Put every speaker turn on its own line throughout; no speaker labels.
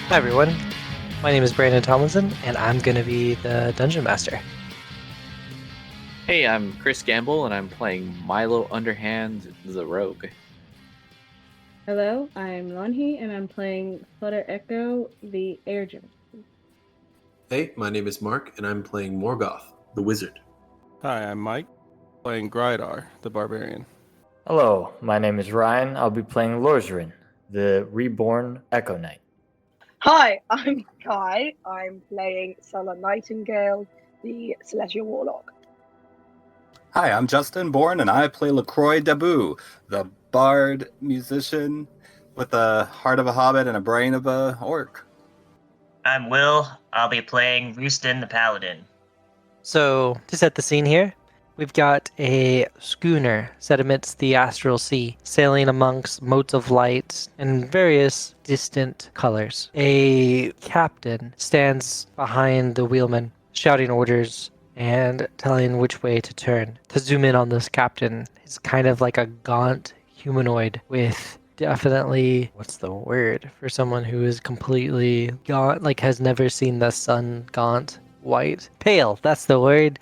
Hi everyone, my name is Brandon Tomlinson, and I'm going to be the Dungeon Master.
Hey, I'm Chris Gamble, and I'm playing Milo Underhand the Rogue.
Hello, I'm Lanhee, and I'm playing Flutter Echo, the Air Gym.
Hey, my name is Mark, and I'm playing Morgoth, the Wizard.
Hi, I'm Mike, playing Grydar, the Barbarian.
Hello, my name is Ryan. I'll be playing Lorzaren, the reborn Echo Knight.
Hi, I'm Kai. I'm playing Sala Nightingale, the Celestial Warlock.
Hi, I'm Justin Bourne, and I play LaCroix Dabu, the bard musician with the heart of a hobbit and a brain of a orc.
I'm Will. I'll be playing Rooston the Paladin.
So, to set the scene here, we've got a schooner set amidst the astral sea, sailing amongst motes of light and various distant colors. A captain stands behind the wheelman, shouting orders and telling which way to turn. To zoom in on this captain, he's kind of like a gaunt humanoid with definitely, what's the word for someone who is completely gaunt, like has never seen the sun, gaunt, white, pale, that's the word.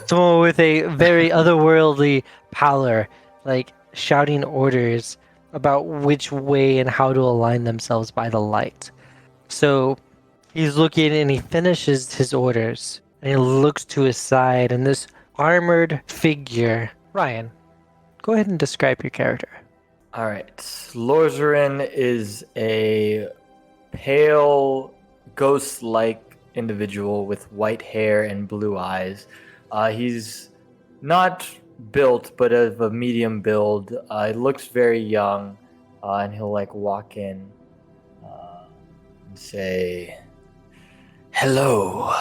Someone with a very otherworldly pallor, like shouting orders about which way and how to align themselves by the light. So he's looking and he finishes his orders and he looks to his side, and this armored figure, Ryan, go ahead and describe your character.
All right, Lorzaren is a pale, ghost-like individual with white hair and blue eyes. He's not built, but of a medium build. He looks very young, and he'll like walk in and say, "Hello,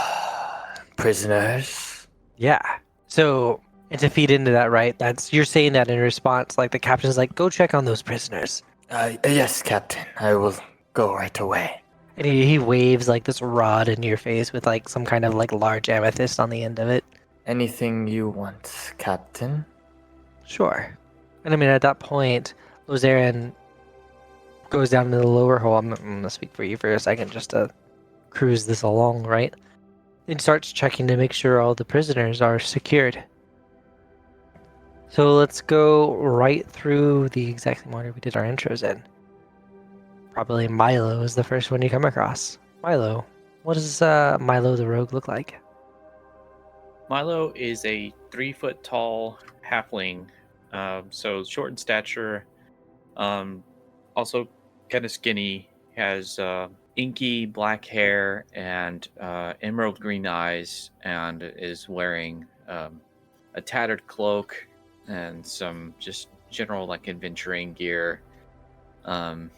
prisoners."
Yeah. So, and to feed into that, right? You're saying that in response, like the captain's like, go check on those prisoners.
Yes, Captain. I will go right away.
And he waves like this rod in your face with like some kind of like large amethyst on the end of it.
Anything you want, Captain?
Sure. And I mean, at that point, Lorzaren goes down to the lower hole. I'm going to speak for you for a second just to cruise this along, right? And starts checking to make sure all the prisoners are secured. So let's go right through the exact same order we did our intros in. Probably Mylo is the first one you come across. Mylo, what does Milo the Rogue look like?
Milo is a 3-foot tall halfling, so short in stature, also kind of skinny, has inky black hair and emerald green eyes, and is wearing a tattered cloak and some just general like adventuring gear, and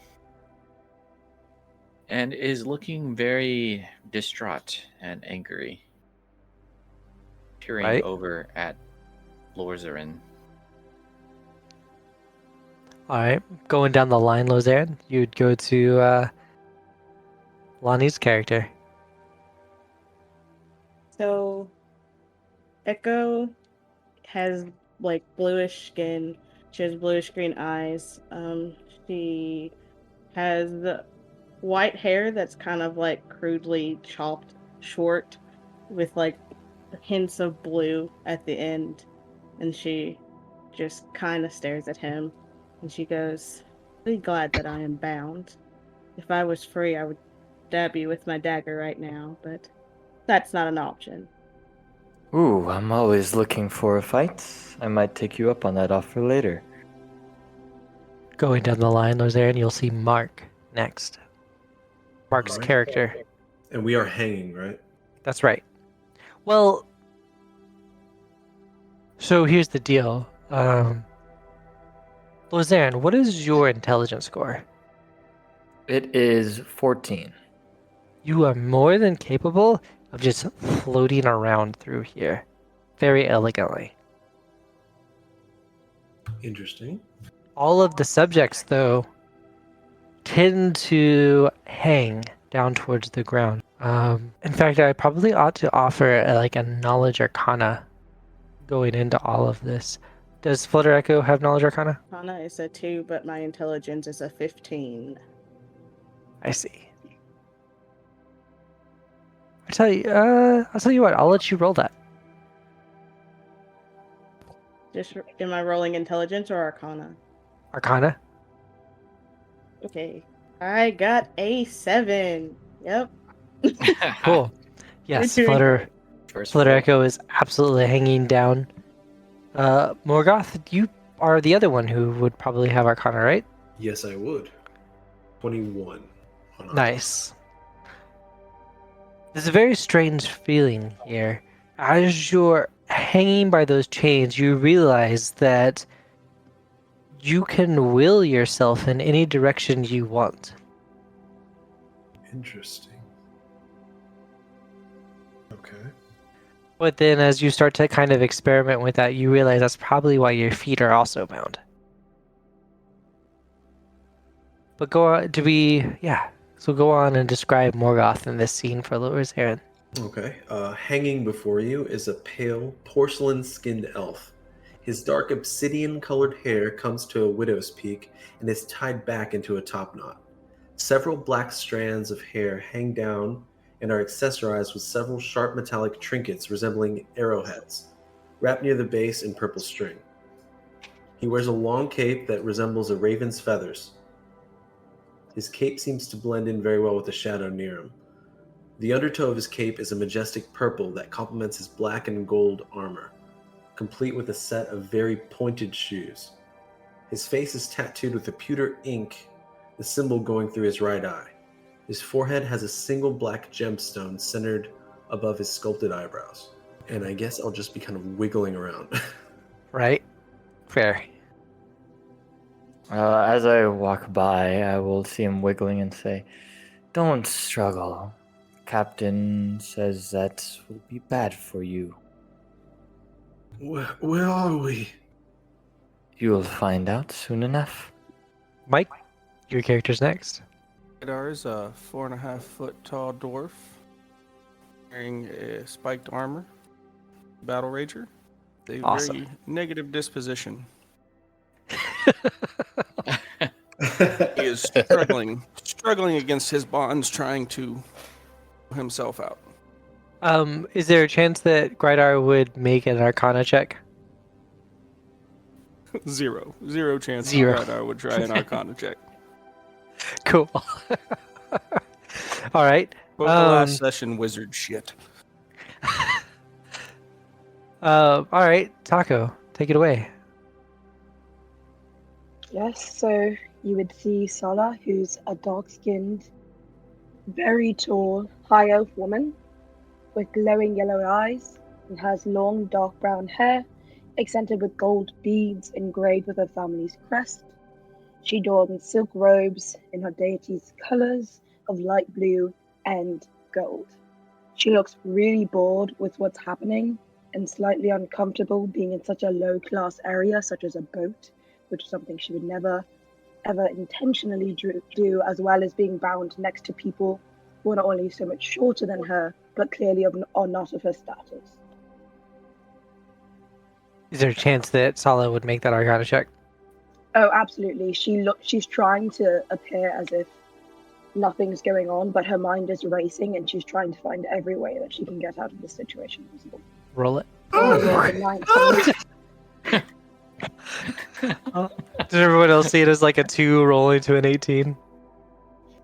is looking very distraught and angry, peering
Right.
over at Lorzaren.
Alright, going down the line, Lorzaren, you'd go to Lonnie's character.
So, Echo has like bluish skin. She has bluish green eyes. She has the white hair that's kind of like crudely chopped short with like hints of blue at the end. And she just kind of stares at him. And she goes, "Be glad that I am bound. If I was free, I would stab you with my dagger right now, but that's not an option."
Ooh, I'm always looking for a fight. I might take you up on that offer later.
Going down the line, Lorzaren, you'll see Mark next. Mark's
Alright.
character.
And we are hanging, right?
That's right. Well, so here's the deal. Lorzaren, what is your intelligence score?
It is 14.
You are more than capable of just floating around through here very elegantly.
Interesting.
All of the subjects, though, tend to hang down towards the ground. In fact, I probably ought to offer a knowledge arcana going into all of this. Does Flutter Echo have knowledge arcana?
Arcana is a 2, but my intelligence is a 15.
I see. I'll tell you what. I'll let you roll that.
Just am I rolling intelligence or arcana?
Arcana.
Okay. I got a 7. Yep.
Cool. Yes,
doing
Flutter.
First
Flutter
roll.
Echo is absolutely hanging down. Morgoth, you are the other one who would probably have Arcana, right?
Yes, I would. 21. On Arcana.
Nice. There's a very strange feeling here. As you're hanging by those chains, you realize that you can will yourself in any direction you want.
Interesting. Okay.
But then as you start to kind of experiment with that, you realize that's probably why your feet are also bound. But go on, so go on and describe Morgoth in this scene for Lorzaren.
Okay. Hanging before you is a pale, porcelain-skinned elf. His dark obsidian-colored hair comes to a widow's peak and is tied back into a topknot. Several black strands of hair hang down and are accessorized with several sharp metallic trinkets resembling arrowheads, wrapped near the base in purple string. He wears a long cape that resembles a raven's feathers. His cape seems to blend in very well with the shadow near him. The undertow of his cape is a majestic purple that complements his black and gold armor, complete with a set of very pointed shoes. His face is tattooed with a pewter ink, the symbol going through his right eye. His forehead has a single black gemstone centered above his sculpted eyebrows. And I guess I'll just be kind of wiggling around.
Right? Fair.
As I walk by, I will see him wiggling and say, "Don't struggle. Captain says that will be bad for you.
Where are we?
You'll find out soon enough."
Mike, your character's next.
Grydar is a 4.5-foot tall dwarf wearing a spiked armor, battle rager, a
Awesome.
very negative disposition. He is struggling against his bonds, trying to pull himself out.
Is there a chance that Grydar would make an Arcana check?
Zero chance
Zero.
that I would try an Arcana check.
Cool. All right.
But the last session, wizard shit.
All right, Taco, take it away.
Yes, so you would see Sala, who's a dark-skinned, very tall, high elf woman with glowing yellow eyes and has long dark brown hair accented with gold beads engraved with her family's crest. She dons silk robes in her deity's colors of light blue and gold. She looks really bored with what's happening and slightly uncomfortable being in such a low-class area such as a boat, which is something she would never, ever intentionally do, as well as being bound next to people who are not only so much shorter than her, but clearly are not of her status.
Is there a chance that Sala would make that Arcana check?
Oh, absolutely. She's trying to appear as if nothing's going on, but her mind is racing and she's trying to find every way that she can get out of this situation possible.
Roll it.
Oh,
Did everyone else see it as like a 2 rolling to an 18?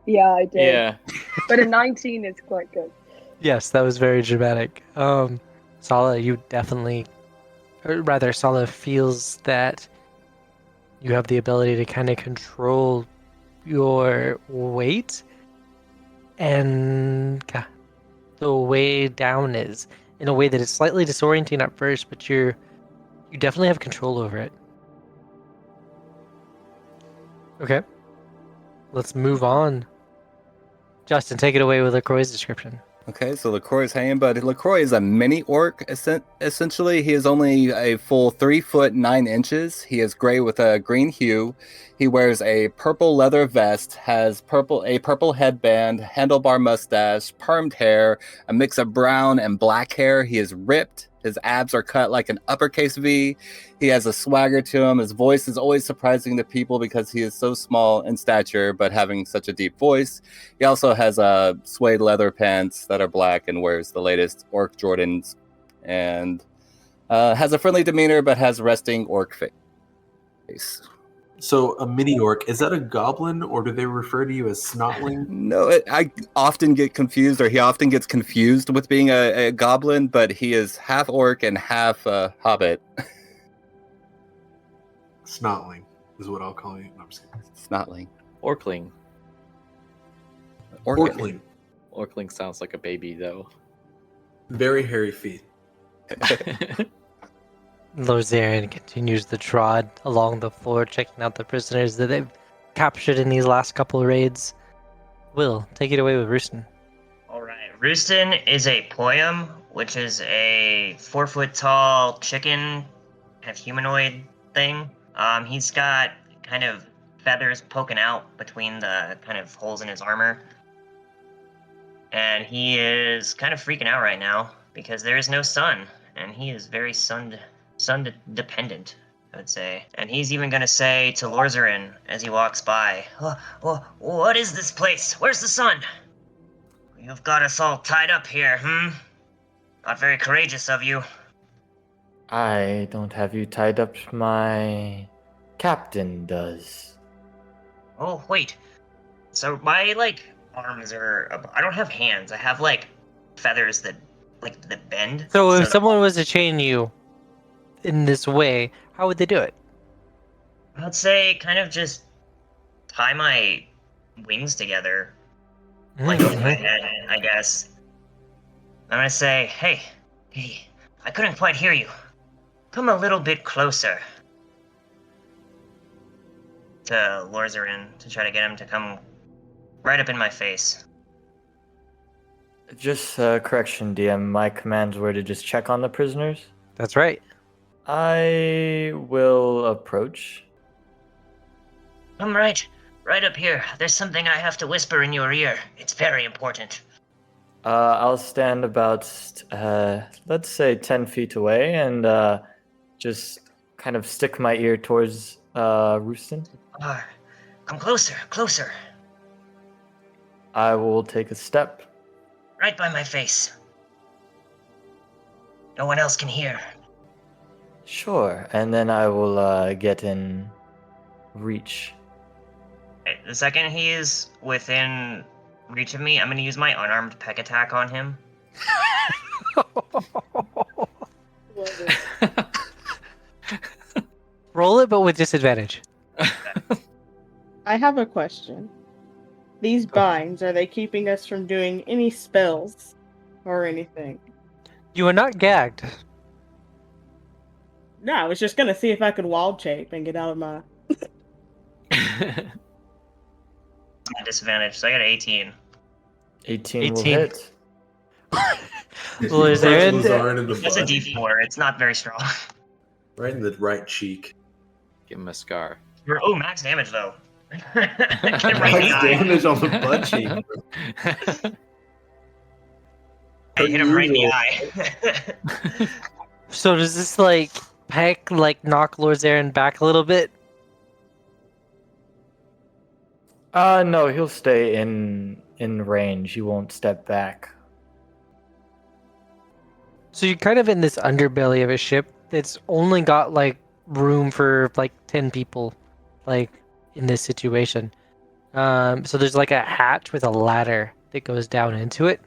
yeah, I did.
Yeah.
But a 19 is quite good.
Yes, that was very dramatic. Sala, you definitely, or rather, Sala feels that you have the ability to kind of control your weight and the way down is in a way that is slightly disorienting at first, but you definitely have control over it. Okay, let's move on. Justin, take it away with LaCroix's description.
Okay, so LaCroix is hanging, but LaCroix is a mini orc. Essentially, he is only a full 3 foot 9 inches. He is gray with a green hue. He wears a purple leather vest, has a purple headband, handlebar mustache, permed hair, a mix of brown and black hair. He is ripped. His abs are cut like an uppercase V. He has a swagger to him. His voice is always surprising to people because he is so small in stature, but having such a deep voice. He also has suede leather pants that are black and wears the latest orc Jordans, and has a friendly demeanor, but has resting orc face.
So a mini orc, is that a goblin, or do they refer to you as Snotling?
No, I often get confused, or he often gets confused with being a goblin, but he is half orc and half hobbit.
Snotling is what I'll call you. No, I'm just kidding.
Snotling.
Orkling.
Orkling.
Orkling sounds like a baby, though.
Very hairy feet.
Lorzaren continues the trot along the floor, checking out the prisoners that they've captured in these last couple of raids. Will, take it away with Roosten.
All right. Rooston is a poem, which is a 4-foot-tall chicken, kind of humanoid thing. He's got kind of feathers poking out between the kind of holes in his armor. And he is kind of freaking out right now because there is no sun, and he is very sun dependent, I would say. And he's even going to say to Lorzaren as he walks by, what is this place? Where's the sun? You've got us all tied up here, Not very courageous of you.
I don't have you tied up. My captain does.
Oh, wait. So my, arms are... I don't have hands. I have, feathers that bend.
So if someone was to chain you in this way, how would they do it?
I'd say kind of just tie my wings together, over my head, I guess. I'm gonna say, hey, I couldn't quite hear you. Come a little bit closer. To Lorzaren, to try to get him to come right up in my face.
Just correction, DM. My commands were to just check on the prisoners.
That's right.
I will approach.
Come right up here. There's something I have to whisper in your ear. It's very important.
I'll stand about, let's say 10 feet away and just kind of stick my ear towards Rooston.
Come closer.
I will take a step.
Right by my face. No one else can hear.
Sure, and then I will get in reach.
Okay, the second he is within reach of me, I'm going to use my unarmed peck attack on him.
Roll it, but with disadvantage.
I have a question. These binds, are they keeping us from doing any spells or anything?
You are not gagged.
No, I was just gonna see if I could wild shape and get out of my...
Disadvantage, so I got 18.
18 will hit.
Lorzaren in the
That's a
butt.
D4, it's not very strong.
Right in the right cheek.
Give him a scar.
Oh, max damage though. Get him right in the
Max
eye.
damage on the butt cheek.
I hit him right in the eye.
So does this peck knock Lorzaren back a little bit?
No, he'll stay in range. He won't step back.
So you're kind of in this underbelly of a ship that's only got room for 10 people in this situation. So there's a hatch with a ladder that goes down into it.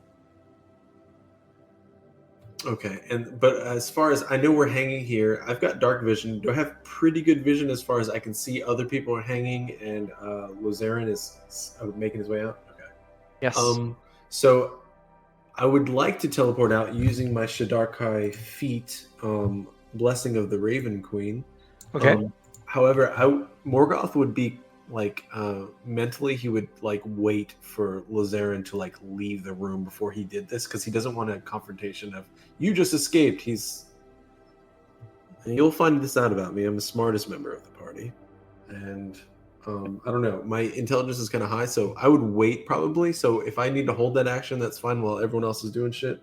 Okay, but as far as I know, we're hanging here. I've got dark vision. Do I have pretty good vision as far as I can see other people are hanging and Lorzaren is making his way out? Okay.
Yes.
So I would like to teleport out using my Shadarkai feat, Blessing of the Raven Queen.
Okay.
However, Morgoth would be mentally he would wait for Lorzaren to leave the room before he did this because he doesn't want a confrontation of you just escaped. And you'll find this out about me. I'm the smartest member of the party, and I don't know. My intelligence is kind of high, so I would wait probably. So if I need to hold that action, that's fine while everyone else is doing shit.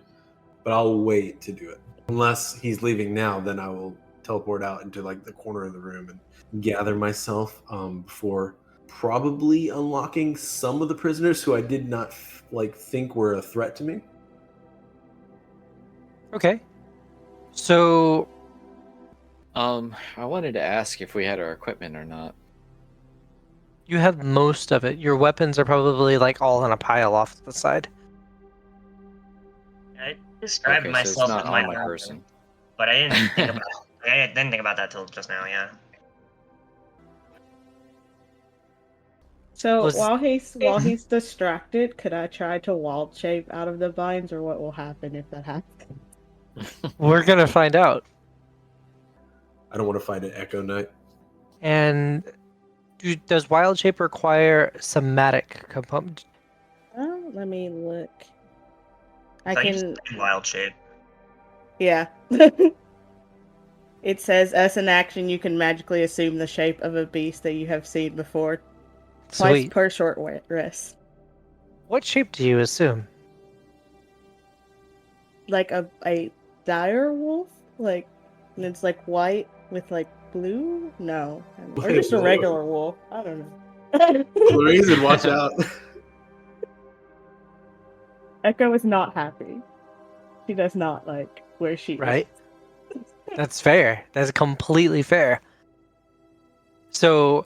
But I'll wait to do it. Unless he's leaving now, then I will teleport out into like the corner of the room and gather myself before probably unlocking some of the prisoners who I did not think were a threat to me.
Okay. So
I wanted to ask if we had our equipment or not.
you have most of it. Your weapons are probably like all in a pile off to the side.
I described
Okay, so it's
myself
not
as my
on my
armor,
person.
but I didn't think about. I didn't think about that till just now. Yeah.
So
Was-
while he's distracted, could I try to wild shape out of the vines, or what will happen if that happens?
We're gonna find out.
I don't want to fight an Echo Knight.
And does wild shape require somatic component?
Let me look. I
So you
can.
just did wild shape.
Yeah. It says, as an action, you can magically assume the shape of a beast that you have seen before. Twice
Sweet.
per short rest.
What shape do you assume?
Like a dire wolf? Like, and it's like white with like blue? No. Or
Wait,
just a
what?
regular wolf. I don't know.
Reason, watch out.
Echo is not happy. She does not like where she
Right.
is.
That's fair. That's completely fair. So,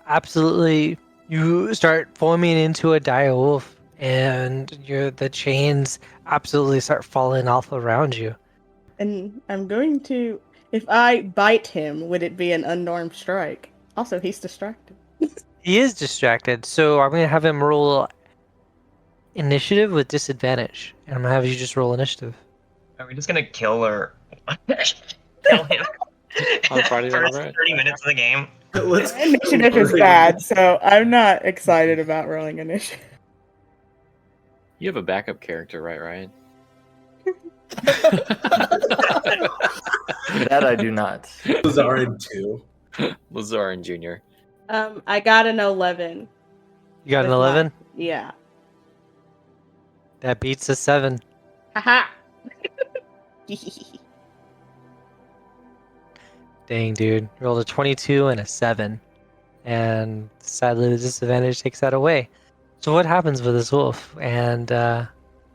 absolutely, you start forming into a dire wolf, and the chains absolutely start falling off around you.
And I'm going to. If I bite him, would it be an unarmed strike? Also, he's distracted.
He is distracted, so I'm gonna have him roll initiative with disadvantage, and I'm gonna have you just roll initiative.
Are we just gonna kill or kill him?
On Friday Night
First
Red.
30 minutes of the game.
Let's
Initiative is bad, so I'm not excited about rolling initiative.
You have a backup character, right, Ryan?
That I do not.
Lorzaren 2.
Lorzaren Jr.
I got an 11.
You got an
with my-
11?
Yeah.
That beats a 7.
Haha.
Dang, dude. Rolled a 22 and a 7. And sadly, the disadvantage takes that away. So what happens with this wolf? And,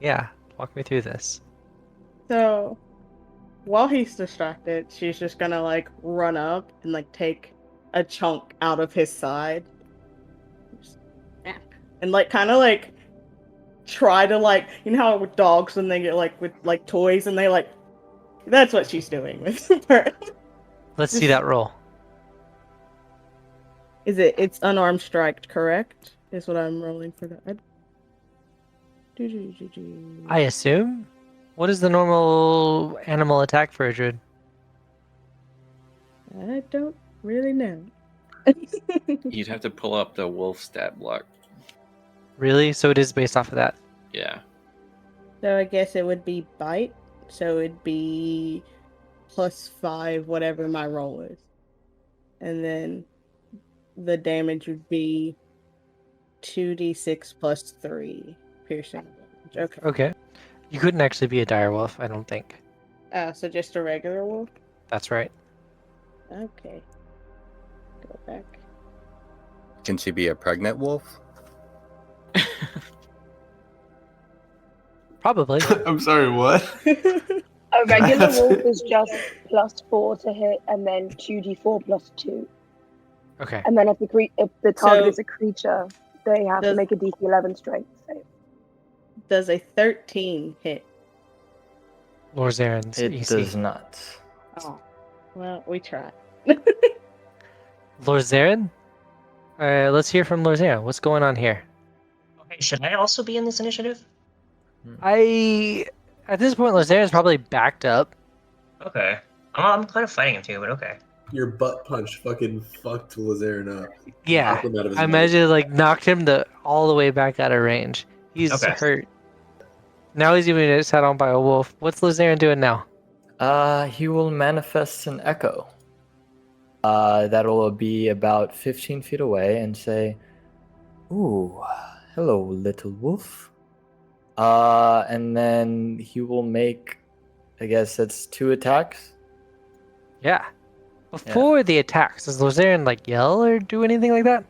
yeah, walk me through this.
So, while he's distracted, she's just gonna like run up and like take a chunk out of his side. Just, and like kind of like try to like, you know how with dogs when they get like with like toys and they like, that's what she's doing with her.
Let's see that roll.
It's unarmed strike, correct? Is what I'm rolling for that.
I assume? What is the normal animal attack for a druid?
I don't really know.
You'd have to pull up the wolf stat block.
Really? So it is based off of that.
Yeah.
So I guess it would be bite. So it'd be +5, whatever my roll is. And then the damage would be 2d6 plus 3 piercing damage. Okay.
Okay. You couldn't actually be a dire wolf, I don't think.
So just a regular wolf?
That's right.
Okay. Go back.
Can she be a pregnant wolf?
Probably.
I'm sorry, what?
A regular wolf is just +4 to hit, and then 2d4 plus 2.
Okay.
And then if the target
So-
is a creature, they have to
Does-
make a DC 11 strength save.
Does a 13 hit?
Lorzaren's
It
EC.
does not.
Oh. Well, we tried.
Lorzaren? Let's hear from Lorzaren. What's going on here?
Okay, should I also be in this initiative?
At this point, Lorzaren's probably backed up.
Okay. I'm kind of fighting him too, but okay.
Your butt punch fucking fucked Lorzaren up.
Yeah.
Knocked him out of his
I
mind.
imagine like knocked him all the way back out of range. He's
Okay.
hurt. Now he's even just head on by a wolf. What's Lozaren doing now?
He will manifest an echo. That'll be about 15 feet away and say, "Ooh, hello, little wolf." And then he will make I guess that's 2 attacks.
Yeah. Before the attacks, does Lorzaren like yell or do anything like that?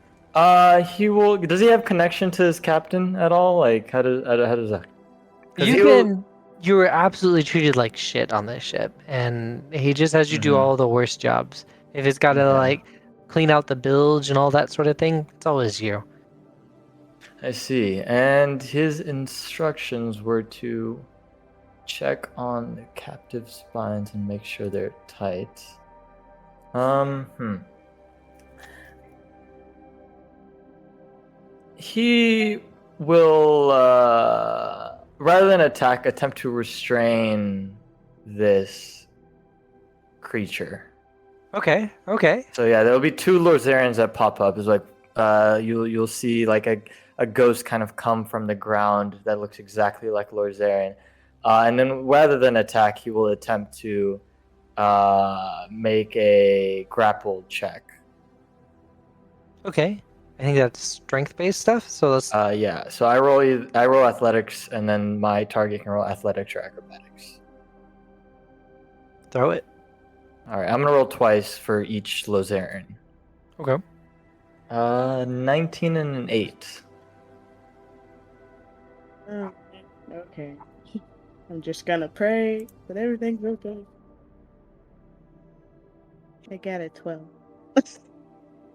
He will. Does he have connection to his captain at all? Like, how does that? 'Cause
You were absolutely treated like shit on this ship, and he just has you do all the worst jobs. If it's got to like clean out the bilge and all that sort of thing, it's always you.
I see. And his instructions were to check on the captive spines and make sure they're tight. He will, rather than attack, attempt to restrain this creature.
Okay.
So yeah, there'll be 2 Lorzarens that pop up. It's like you'll see like a ghost kind of come from the ground that looks exactly like Lorzaren, and then rather than attack, he will attempt to make a grapple check.
Okay. I think that's strength-based stuff. So let's.
Yeah. So I roll athletics, and then my target can roll athletics or acrobatics.
Throw it.
All right, I'm gonna roll twice for each Lorzaren.
Okay.
19 and an 8.
Okay. I'm just gonna pray that everything's okay. I got a 12.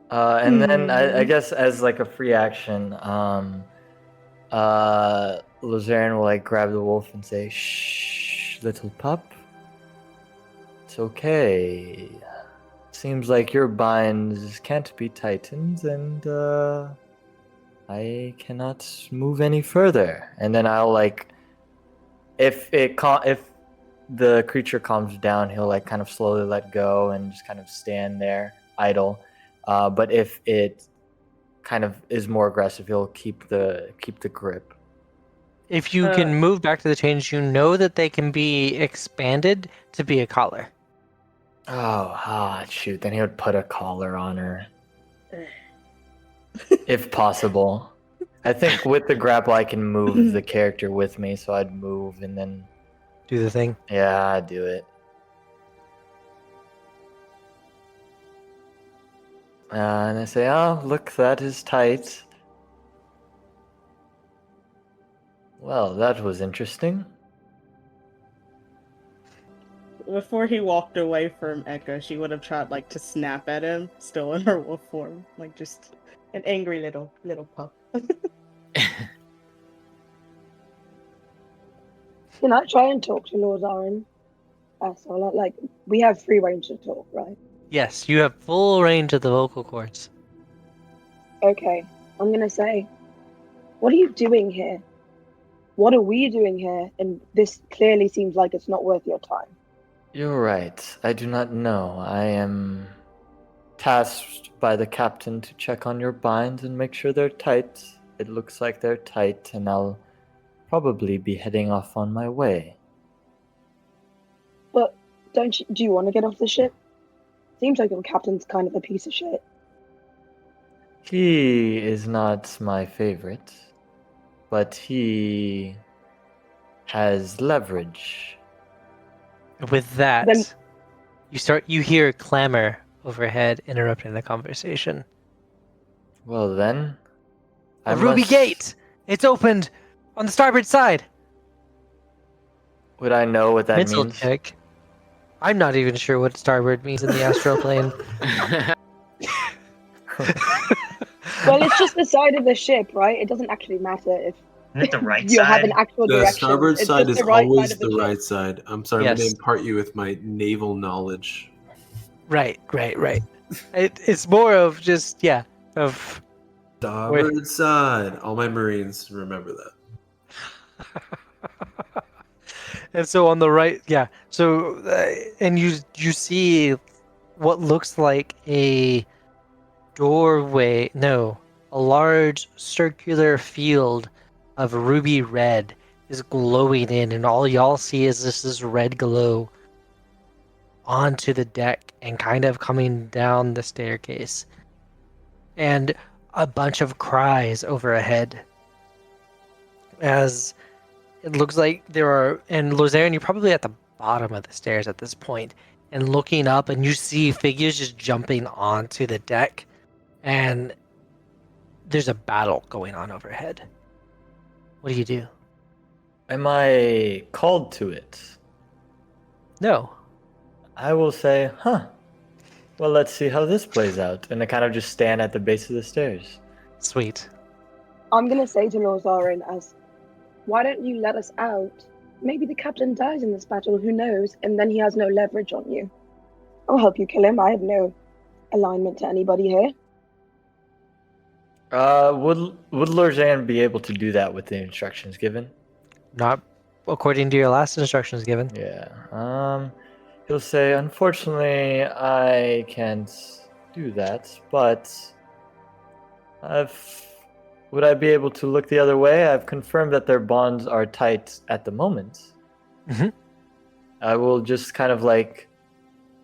And then I guess as like a free action, Lorzaren will like grab the wolf and say, "Shh, little pup. It's okay. Seems like your binds can't be tightened, and I cannot move any further." And then I'll like, if the creature calms down, he'll like kind of slowly let go and just kind of stand there idle. But if it kind of is more aggressive, he'll keep the grip.
If you can move back to the chains, you know that they can be expanded to be a collar.
Shoot. Then he would put a collar on her. If possible. I think with the grapple, I can move the character with me, so I'd move and then...
Do the thing.
Yeah, I'd do it. And I say, "Oh, look, that is tight." Well, that was interesting.
Before he walked away from Echo, she would have tried like to snap at him, still in her wolf form, like just an angry little pup.
Can I try and talk to Lorzaren? Sala, like, we have free range to talk, right?
Yes, you have full range of the vocal cords.
Okay, I'm gonna say, what are you doing here? What are we doing here? And this clearly seems like it's not worth your time.
You're right. I do not know. I am tasked by the captain to check on your binds and make sure they're tight. It looks like they're tight, and I'll probably be heading off on my way.
But do you want to get off the ship? Seems like your captain's kind of a piece of shit.
He is not my favorite, but he has leverage.
With that,
Then-
you hear clamor overhead interrupting the conversation.
Well then,
A ruby gate! It's opened on the starboard side.
Would I know what that
Mental
means?
check. I'm not even sure what starboard means in the astral plane.
Well, it's just the side of the ship, right? It doesn't actually matter if
Isn't it the right
you have
side?
an actual
The
direction.
starboard
It's
side
just
is
the right
always
side of the
the
ship.
right side. I'm sorry, I'm going
Yes.
to impart you with my naval knowledge.
Right. It's more of just, of...
Starboard side. All my Marines remember that.
And so on the right, so, and you see what looks like a doorway, no, a large circular field of ruby red is glowing in, and all y'all see is this red glow onto the deck and kind of coming down the staircase. And a bunch of cries overhead as it looks like there are, and Lorzaren, you're probably at the bottom of the stairs at this point, and looking up, and you see figures just jumping onto the deck, and there's a battle going on overhead. What do you do?
Am I called to it?
No.
I will say, huh. Well, let's see how this plays out. And I kind of just stand at the base of the stairs.
Sweet.
I'm gonna say to Lorzaren as, why don't you let us out? Maybe the captain dies in this battle, who knows, and then he has no leverage on you. I'll help you kill him. I have no alignment to anybody here.
Would Lorzaren be able to do that with the instructions given?
Not according to your last instructions given.
Yeah. He'll say, unfortunately, I can't do that, but would I be able to look the other way? I've confirmed that their bonds are tight at the moment.
Mhm.
I will just kind of like,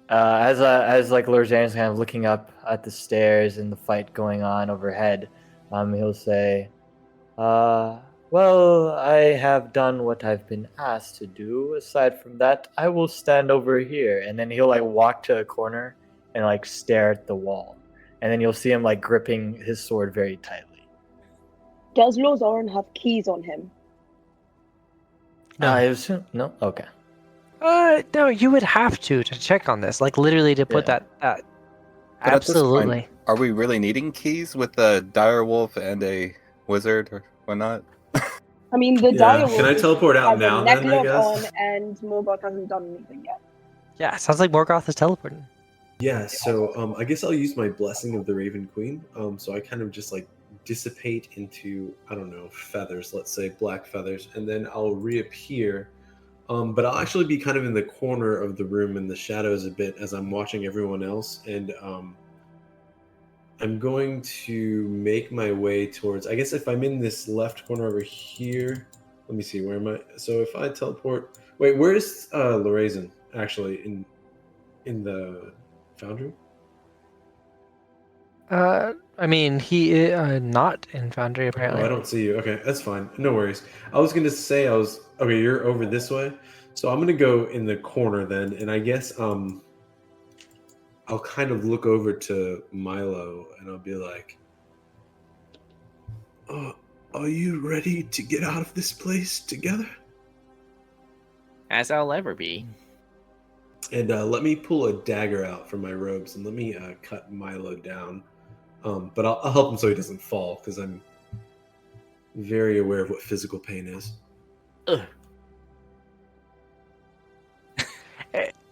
as Lorzane's kind of looking up at the stairs and the fight going on overhead, he'll say, well, I have done what I've been asked to do. Aside from that, I will stand over here. And then he'll like walk to a corner and like stare at the wall. And then you'll see him like gripping his sword very tightly.
Does Lorzaren have keys on him?
No.
I assume no. Okay.
No, you would have to check on this, like literally to put
Yeah.
that.
But at this point,
Absolutely.
are we really needing keys with a dire wolf and a wizard or whatnot?
I mean, the
Yeah,
dire
can I teleport out
has
now
a
then, I
necklock
guess?
on, and Morgoth hasn't done anything yet.
Yeah, sounds like Morgoth is teleporting.
Yeah, so I guess I'll use my Blessing of the Raven Queen. So I kind of just like dissipate into, I don't know, feathers, let's say black feathers, and then I'll reappear. But I'll actually be kind of in the corner of the room in the shadows a bit as I'm watching everyone else, and I'm going to make my way towards, I guess if I'm in this left corner over here, let me see, where am I? So if I teleport, wait, where's Lorazan actually in the foundry?
I mean, he is not in Foundry
Oh,
apparently.
I don't see you. Okay, that's fine. No worries. I was gonna say okay. You're over this way, so I'm gonna go in the corner then, and I guess I'll kind of look over to Mylo and I'll be like, "Are you ready to get out of this place together?"
As I'll ever be.
And let me pull a dagger out from my robes and let me cut Mylo down. But I'll help him so he doesn't fall because I'm very aware of what physical pain is.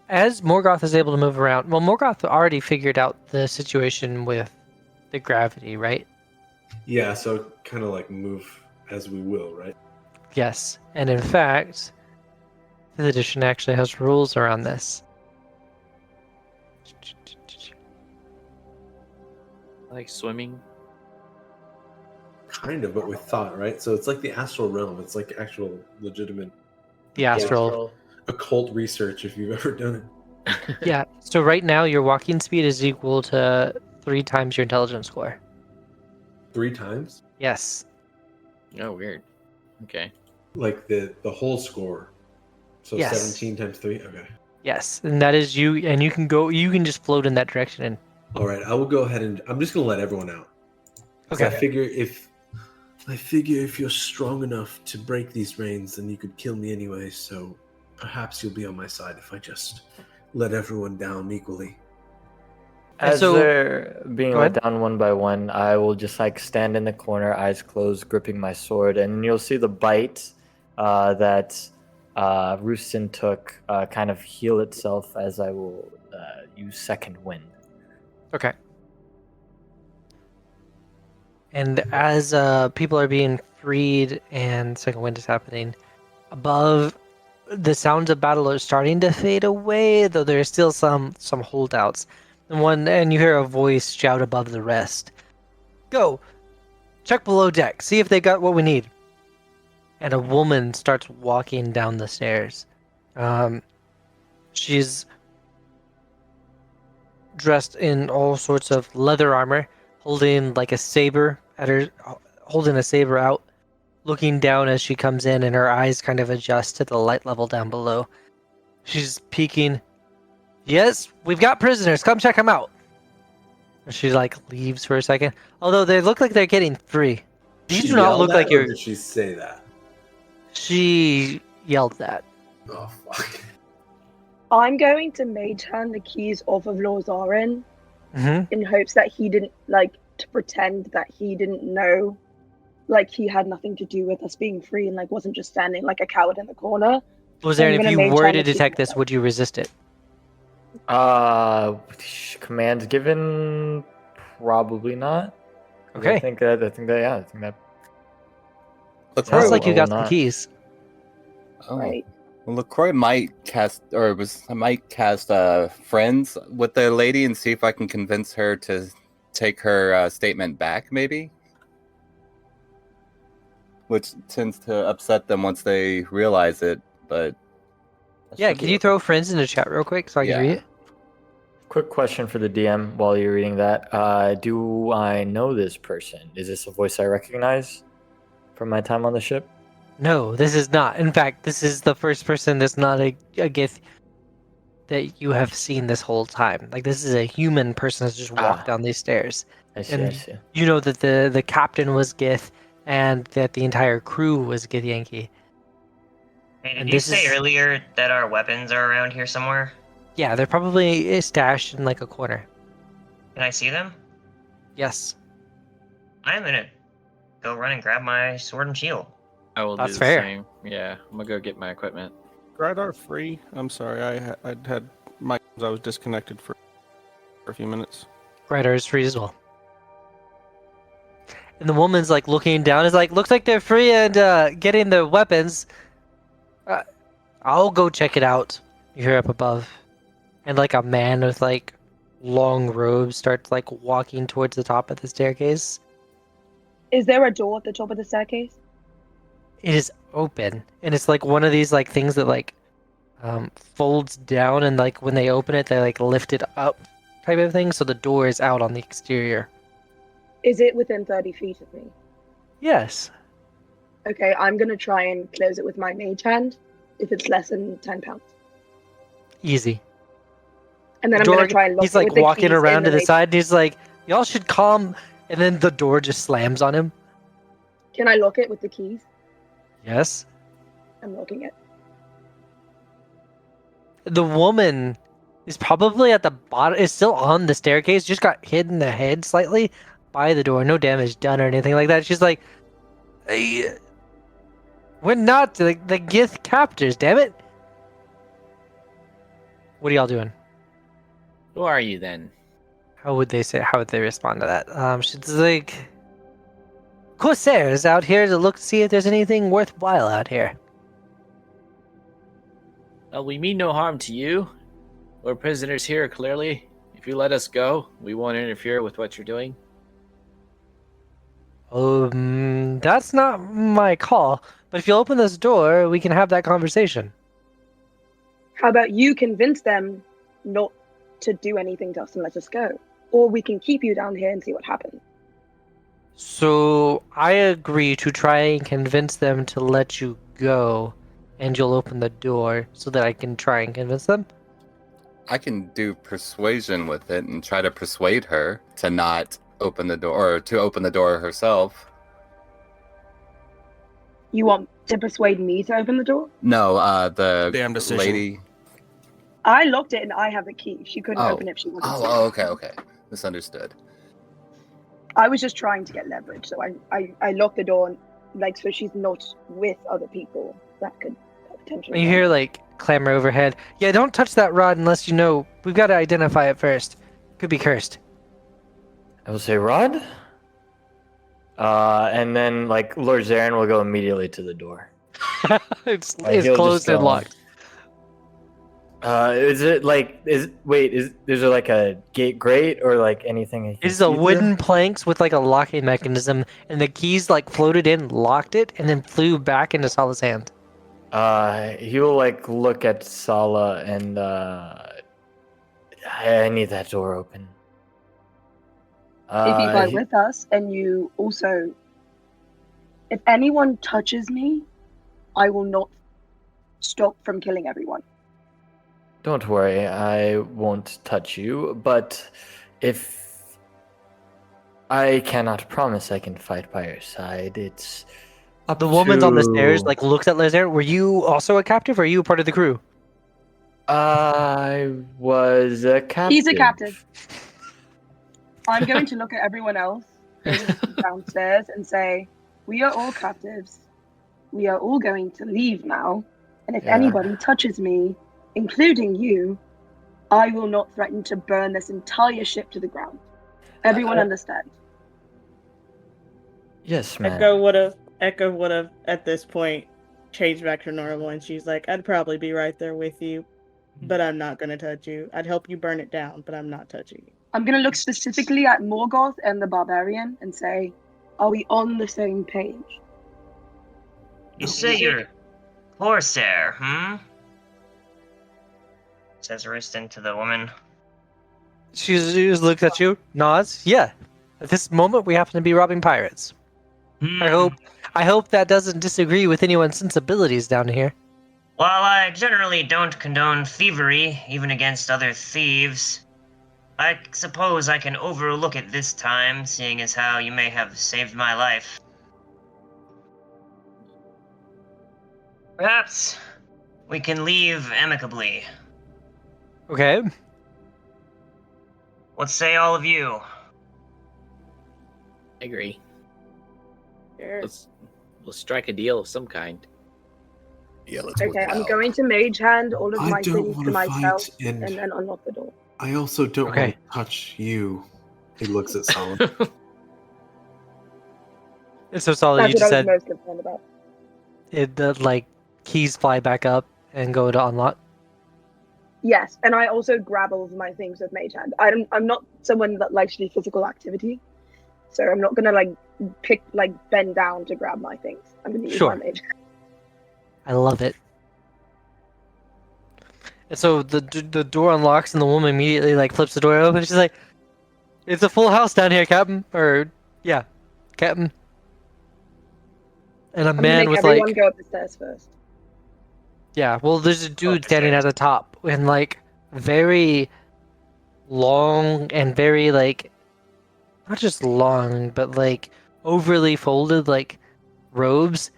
As Morgoth is able to move around, well, Morgoth already figured out the situation with the gravity, right?
Yeah, so kind of like move as we will, right?
Yes, and in fact, this edition actually has rules around this.
Like swimming.
Kind of, but with thought, right? So it's like the astral realm. It's like actual legitimate
The astral.
occult research if you've ever done it.
Yeah, so right now your walking speed is equal to 3 times your intelligence score.
3 times?
Yes.
Oh, weird. Okay.
Like the whole score. So
Yes.
17 times 3? Okay.
Yes, and that is you, and you can just float in that direction. And
All right, I will go ahead and I'm just going to let everyone out. 'Cause I figure if you're strong enough to break these reins, then you could kill me anyway, so perhaps you'll be on my side if I just let everyone down equally.
And
As
so-
they're being
Go
let
ahead.
down one by one, I will just like stand in the corner, eyes closed, gripping my sword, and you'll see the bite that Rooston took kind of heal itself as I will use second wind.
Okay. And as people are being freed and second wind is happening, above, the sounds of battle are starting to fade away, though there are still some holdouts. And you hear a voice shout above the rest, "Go! Check below deck, see if they got what we need." And a woman starts walking down the stairs. She's dressed in all sorts of leather armor, holding like a saber holding a saber out, looking down as she comes in, and her eyes kind of adjust to the light level down below. She's peeking. Yes, we've got prisoners. Come check them out. And she like leaves for a second. Although they look like they're getting free. These
She
do not
yelled
look
that,
like
or
you're.
Did she say that?
She yelled that.
Oh fuck.
I'm going to mage hand the keys off of Lorzaren
Mm-hmm.
in hopes that he didn't, like, to pretend that he didn't know, like, he had nothing to do with us being free and, like, wasn't just standing like a coward in the corner.
Lorzaren,
I'm
if
gonna
you
mage
were
hand
to
the keys
detect this,
myself.
would you resist it?
Commands given, probably not. 'Cause
Okay.
I think that.
Sounds
No,
like you
I
got
will
some
not.
keys.
Oh.
Right.
Well, LaCroix might cast friends with the lady and see if I can convince her to take her statement back, maybe. Which tends to upset them once they realize it, but that
Yeah,
should
can
be
you
okay.
throw friends in the chat real quick so I can
Yeah.
read it?
Quick question for the DM while you're reading that. Do I know this person? Is this a voice I recognize from my time on the ship?
No, this is not. In fact, this is the first person that's not a Gith that you have seen this whole time. Like, this is a human person that's just walked down these stairs.
I see, I
And
see.
you know that the captain was Gith and that the entire crew was Gith Yankee.
Hey, did
And
you
this
say
is-
earlier that our weapons are around here somewhere?
Yeah, they're probably stashed in like a corner.
Can I see them?
Yes,
I'm gonna go run and grab my sword and shield.
I will
That's
do the
fair.
same. Yeah, I'm gonna go get my equipment.
Grydar free. I'm sorry, I had I was disconnected for a few minutes.
Grydar is free as well. And the woman's like looking down, is like, looks like they're free and getting their weapons. I'll go check it out. You hear up above. And like a man with like long robes starts like walking towards the top of the staircase.
Is there a door at the top of the staircase?
It is open. And it's like one of these like things that like folds down, and like when they open it they like lift it up type of thing, so the door is out on the exterior.
Is it within 30 feet of me?
Yes.
Okay, I'm gonna try and close it with my mage hand if it's less than 10 pounds.
Easy.
And then
The
I'm
door,
gonna try and lock
he's
it
like
with the
walking
keys
around
in
to the
mage-
side and he's like, y'all should calm, and then the door just slams on him.
Can I lock it with the keys?
Yes.
I'm locking it.
The woman is probably at the bottom, is still on the staircase, just got hit in the head slightly by the door. No damage done or anything like that. She's like, "Hey, we're not the Gith captors, damn it." What are y'all doing?
Who are you then?
How would they respond to that? She's like, Corsairs out here to look to see if there's anything worthwhile out here.
Well, we mean no harm to you. We're prisoners here, clearly. If you let us go, we won't interfere with what you're doing.
That's not my call. But if you open this door, we can have that conversation.
How about you convince them not to do anything to us and let us go? Or we can keep you down here and see what happens.
So I agree to try and convince them to let you go, and you'll open the door so that I can try and convince them.
I can do persuasion with it and try to persuade her to not open the door, or to open the door herself.
You want to persuade me to open the door?
No, the
Damn decision.
lady.
I locked it and I have the key. She couldn't
Oh.
open it if she wanted to.
Oh, okay. Misunderstood.
I was just trying to get leverage, so I locked the door, like, so she's not with other people that could potentially.
You hear like clamor overhead. Yeah, don't touch that rod unless you know. We've got to identify it first. Could be cursed.
I will say Rod. And then like Lorzaren will go immediately to the door.
it's
He'll just
closed and
go.
locked.
Is it like is there like a gate grate or like anything? he can
It's a
see through?
wooden planks with like a locking mechanism, and the keys like floated in, locked it, and then flew back into Sala's hand.
He will like look at Sala and I need that door open.
If you go
He-
with us, and you also, if anyone touches me, I will not stop from killing everyone.
Don't worry, I won't touch you, but if I cannot promise I can fight by your side, it's up
The woman's on the stairs,
to-
like looks at Lorzaren. Were you also a captive, or are you a part of the crew?
I was a captive.
He's a captive. I'm going to look at everyone else downstairs and say, we are all captives. We are all going to leave now. And if
Yeah.
anybody touches me, including you, I will not threaten to burn this entire ship to the ground. Everyone understand?
Yes, ma'am.
Echo would have at this point changed back to normal, and she's like, I'd probably be right there with you, but I'm not gonna touch you. I'd help you burn it down, but I'm not touching you.
I'm going to look specifically at Morgoth and the barbarian and say, are we on the same page?
You say you're Corsair, says Rooston to the woman.
She just looks at you, nods. Yeah. At this moment, we happen to be robbing pirates. I hope that doesn't disagree with anyone's sensibilities down here.
While I generally don't condone thievery, even against other thieves, I suppose I can overlook it this time, seeing as how you may have saved my life. Perhaps we can leave amicably.
Okay.
What say all of you?
I agree.
Sure.
We'll strike a deal of some kind.
Yeah, let's work
Okay,
it
I'm
out.
going to mage hand all of
I
my
don't
things
wanna
to myself
fight, and-
and then unlock the door.
I also don't
Okay.
want to touch you. He looks at Sala.
It's so solid.
That's
You
what
just
I was
said
most concerned about.
the keys fly back up and go to unlock.
Yes, and I also grab all of my things with mage hand. I'm not someone that likes to do physical activity, so I'm not gonna bend down to grab my things. I'm gonna use
Sure.
my mage.
I love it. And so the door unlocks and the woman immediately flips the door open. She's like, "It's a full house down here, Captain." Or yeah, Captain. And a
I'm gonna
man
make
with
everyone go up the stairs first.
yeah, well, there's a dude standing
stairs.
at the top in very long and very not just long, but overly folded robes,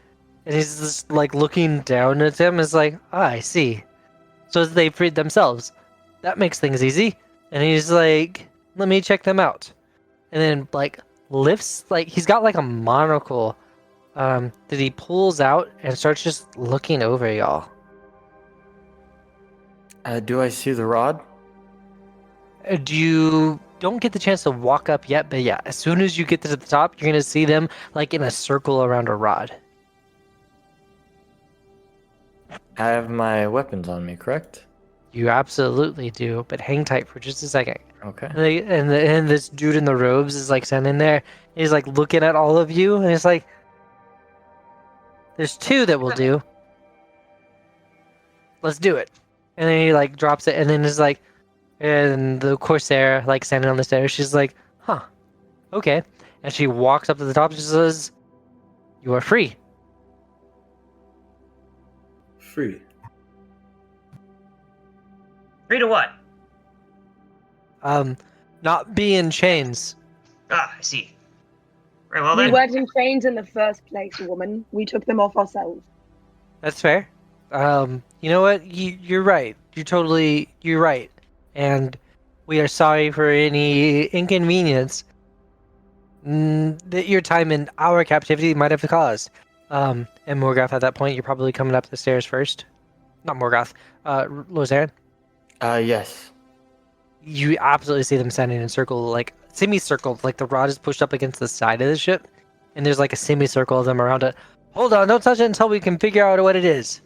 and he's just looking down at them. Is like, ah, I see. So they freed themselves. That makes things easy. And he's like, let me check them out. And then lifts he's got a monocle that he pulls out and starts just looking over y'all.
Do I see the rod?
You don't get the chance to walk up yet, but yeah, as soon as you get to the top, you're gonna see them in a circle around a rod.
I have my weapons on me, correct?
You absolutely do, but hang tight for just a second.
Okay.
And this dude in the robes is standing there. He's looking at all of you, and he's like, "There's two that will do. Let's do it." And then he drops it, and then is and the Corsair standing on the stairs. She's like, "Huh, okay." And she walks up to the top and she says, "You are free."
Free.
Free to what?
Not be in chains.
Ah, I see. Very well
We
then.
weren't in chains in the first place, woman. We took them off ourselves.
That's fair. You know what? You're right. You're right. And we are sorry for any inconvenience that your time in our captivity might have caused. And Morgoth, at that point, you're probably coming up the stairs first. Not Morgoth. Lorzaren.
Yes.
You absolutely see them standing in a circle, semicircle, the rod is pushed up against the side of the ship, and there's a semicircle of them around it. Hold on, don't touch it until we can figure out what it is.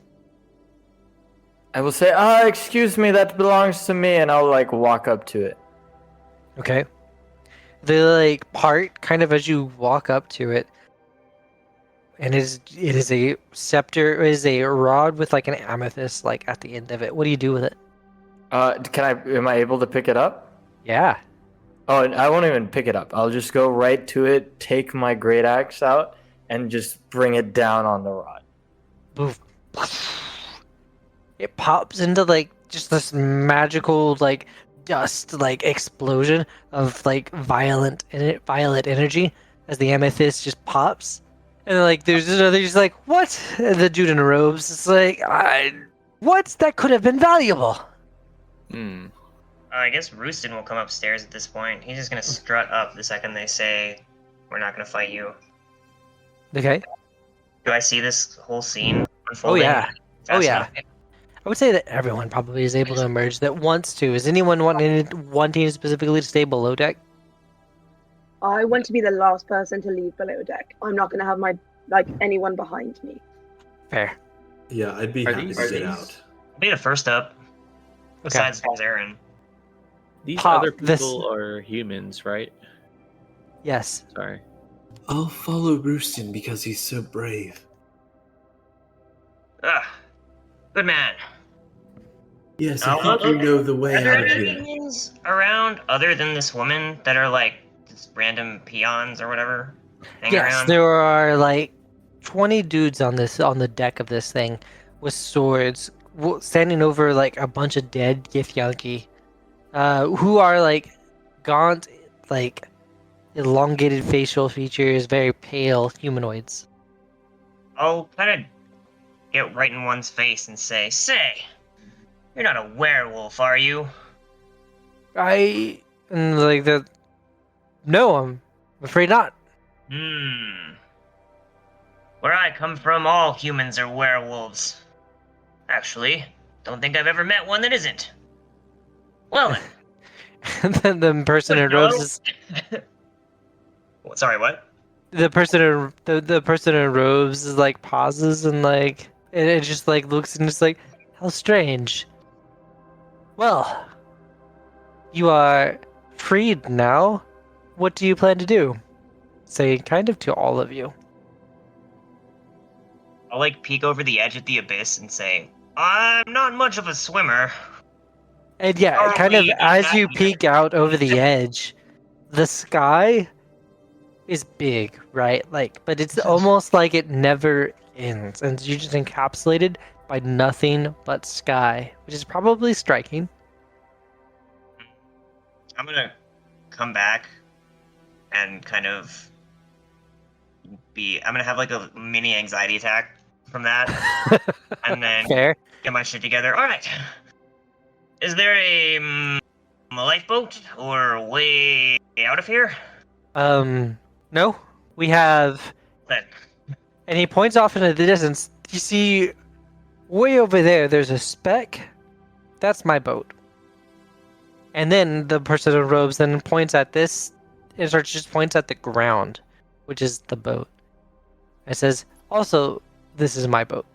I will say, excuse me, that belongs to me, and I'll walk up to it.
Okay. They part kind of as you walk up to it, and it is a scepter. It is a rod with an amethyst at the end of it. What do you do with it?
Am I able to pick it up?
Yeah.
Oh, and I won't even pick it up. I'll just go right to it, take my great axe out, and just bring it down on the rod.
It pops into just this magical like dust like explosion of like violet energy as the amethyst just pops. And like there's another just like, what? And the dude in robes is like, what? That could have been valuable.
Hmm.
I guess Rooston will come upstairs at this point. He's just gonna strut up the second they say, "We're not gonna fight you."
Okay.
Do I see this whole scene
Oh
unfolding?
yeah.
Fast
Oh yeah.
enough?
I would say that everyone probably is able to emerge that wants to. Is anyone wanting specifically to stay below deck?
I want to be the last person to leave below deck. I'm not going to have anyone behind me.
Fair.
Yeah, I'd be
Are
happy
these-
to
are
get
these-
out.
I'll be the first up.
Okay.
Besides Lorzaren.
These
Pop,
other
this-
people are humans, right?
Yes.
Sorry.
I'll follow Roosten because he's so brave.
Good man.
Yes, I think you know the way
Are there
out of
any
here.
humans around other than this woman that are like just random peons or whatever? Hanging
Yes,
around?
there are like 20 dudes on the deck of this thing with swords, standing over like a bunch of dead Githyanki, who are like gaunt, like elongated facial features, very pale humanoids.
I'll kind of get right in one's face and say, you're not a werewolf, are you?
And like no, I'm afraid not.
Where I come from, all humans are werewolves. Actually, don't think I've ever met one that isn't. Well then.
And then the person in robes is
Sorry, what?
the person in robes is like pauses and like it just like looks and it's like, how strange. Well, you are freed now. What do you plan to do? Say kind of to all of you.
I'll like peek over the edge at the abyss and say, I'm not much of a swimmer.
And yeah,
Are
kind of
we
as
not
you
even-
peek out over the edge, the sky is big, right? Like, but it's almost like it never ends, and you're just encapsulated by nothing but sky, which is probably striking.
I'm gonna come back and kind of I'm gonna have like a mini anxiety attack from that, and then
Fair.
get my shit together. All right. Is there a lifeboat or a way out of here?
No, we have,
Then
and he points off into the distance. You see, way over there, there's a speck. That's my boat. And then the person in robes then points at this, and starts just points at the ground, which is the boat. It says, also, this is my boat.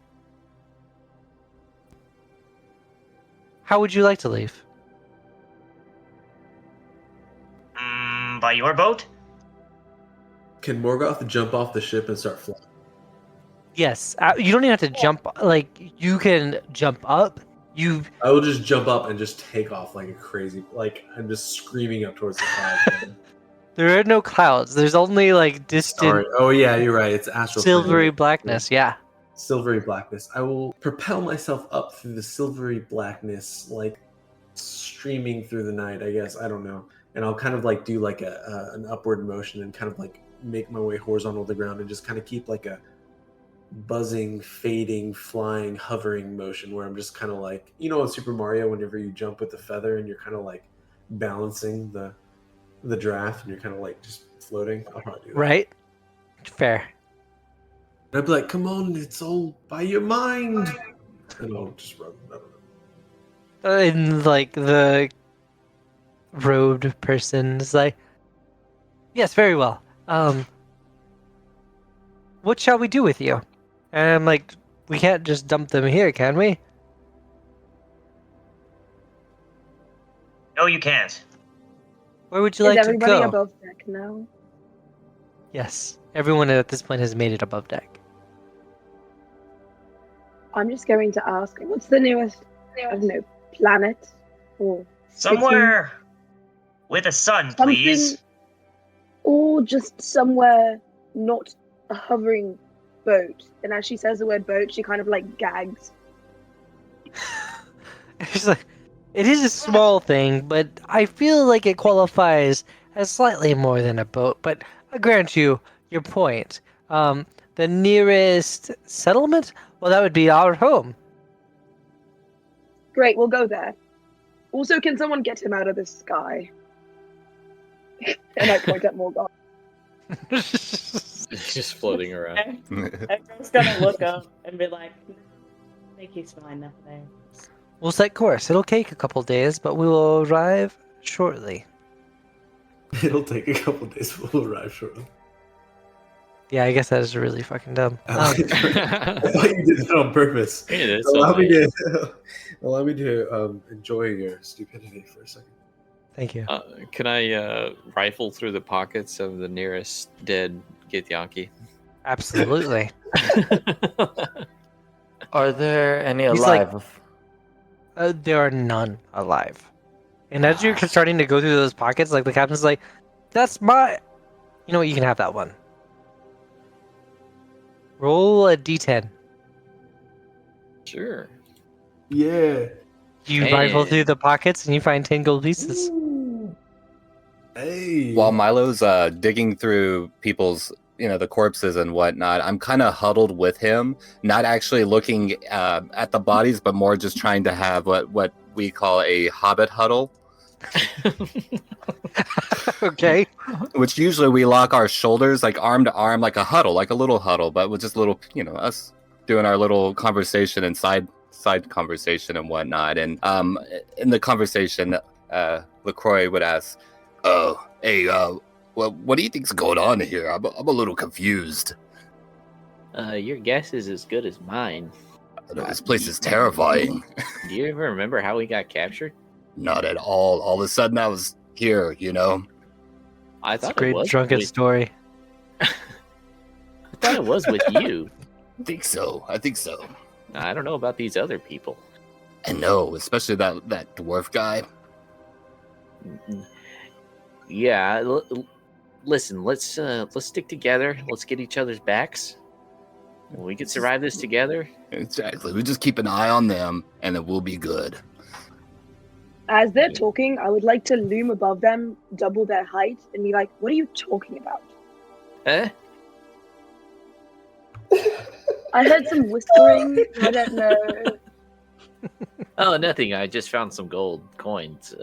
How would you like to leave?
by your boat?
Can Morgoth jump off the ship and start flying?
Yes, you don't even have to jump. Like, you can jump up.
I will just jump up and just take off like a crazy. Like I'm just screaming up towards the clouds.
There are no clouds. There's only like distant
Sorry. Oh yeah, you're right. It's astral
silvery
plane.
blackness. Yeah.
Silvery blackness. I will propel myself up through the silvery blackness, like streaming through the night. I guess I don't know, and I'll kind of like do like an upward motion and kind of like make my way horizontal to the ground and just kind of keep like a buzzing, fading, flying, hovering motion where I'm just kind of like, you know, in Super Mario, whenever you jump with the feather and you're kind of like balancing the draft and you're kind of like just floating. I'll probably do that.
Right. Fair.
And I'd be like, come on, it's all by your mind. And I'll just run. I don't know.
And like the robed person is like, yes, very well. What shall we do with you? And I'm like, we can't just dump them here, can we?
No, you can't.
Where would you
Is
like to
everybody
go?
above deck now?
Yes, everyone at this point has made it above deck.
I'm just going to ask, what's the nearest, I don't know, planet or
Somewhere with a sun, please.
something, or just somewhere not a hovering boat? And as she says the word boat, she kind of like gags.
It's like, it is a small thing, but I feel like it qualifies as slightly more than a boat. But I grant you your point. The nearest settlement? Well, that would be our home.
Great, we'll go there. Also, can someone get him out of the sky? And I point at Morgoth.
Just floating around.
Echo's gonna look up and be like, I think he's fine up there.
We'll set course. It'll take a couple days, but we will arrive shortly.
It'll take a couple days. We'll arrive shortly.
Yeah, I guess that is really fucking dumb.
I thought you did that on purpose.
It is
Allow me
something.
to enjoy your stupidity for a second.
Thank you.
Can I rifle through the pockets of the nearest dead Githyanki?
Absolutely.
Are there any
He's like-
alive?
There are none alive. And as you're starting to go through those pockets, like the captain's like, that's my... You know what, you can have that one. Roll a d10.
Sure.
Yeah.
You
Hey.
rifle through the pockets and you find 10 gold pieces.
Hey.
While Milo's digging through people's, the corpses and whatnot, I'm kind of huddled with him, not actually looking at the bodies, but more just trying to have what we call a Hobbit Huddle,
Okay.
which usually we lock our shoulders like arm to arm, like a huddle, like a little huddle, but with just little, us doing our little conversation and side conversation and whatnot. And in the conversation, LaCroix would ask, "Oh, hey, what do you think's going on here? I'm a little confused.
Your guess is as good as mine.
This place is terrifying."
Do you even remember how we got captured?
Not at all. All of a sudden, I was here.
I
It's a
thought
great
it was
drunken
with,
story.
I thought it was with you.
I think so.
I don't know about these other people.
I know, especially that dwarf guy.
Yeah, listen. Let's stick together. Let's get each other's backs. We can survive this together.
Exactly. We just keep an eye on them, and it will be good.
As they're talking, I would like to loom above them, double their height, and be like, what are you talking about?
Eh?
I heard some whispering. I don't know.
Oh, nothing. I just found some gold coins.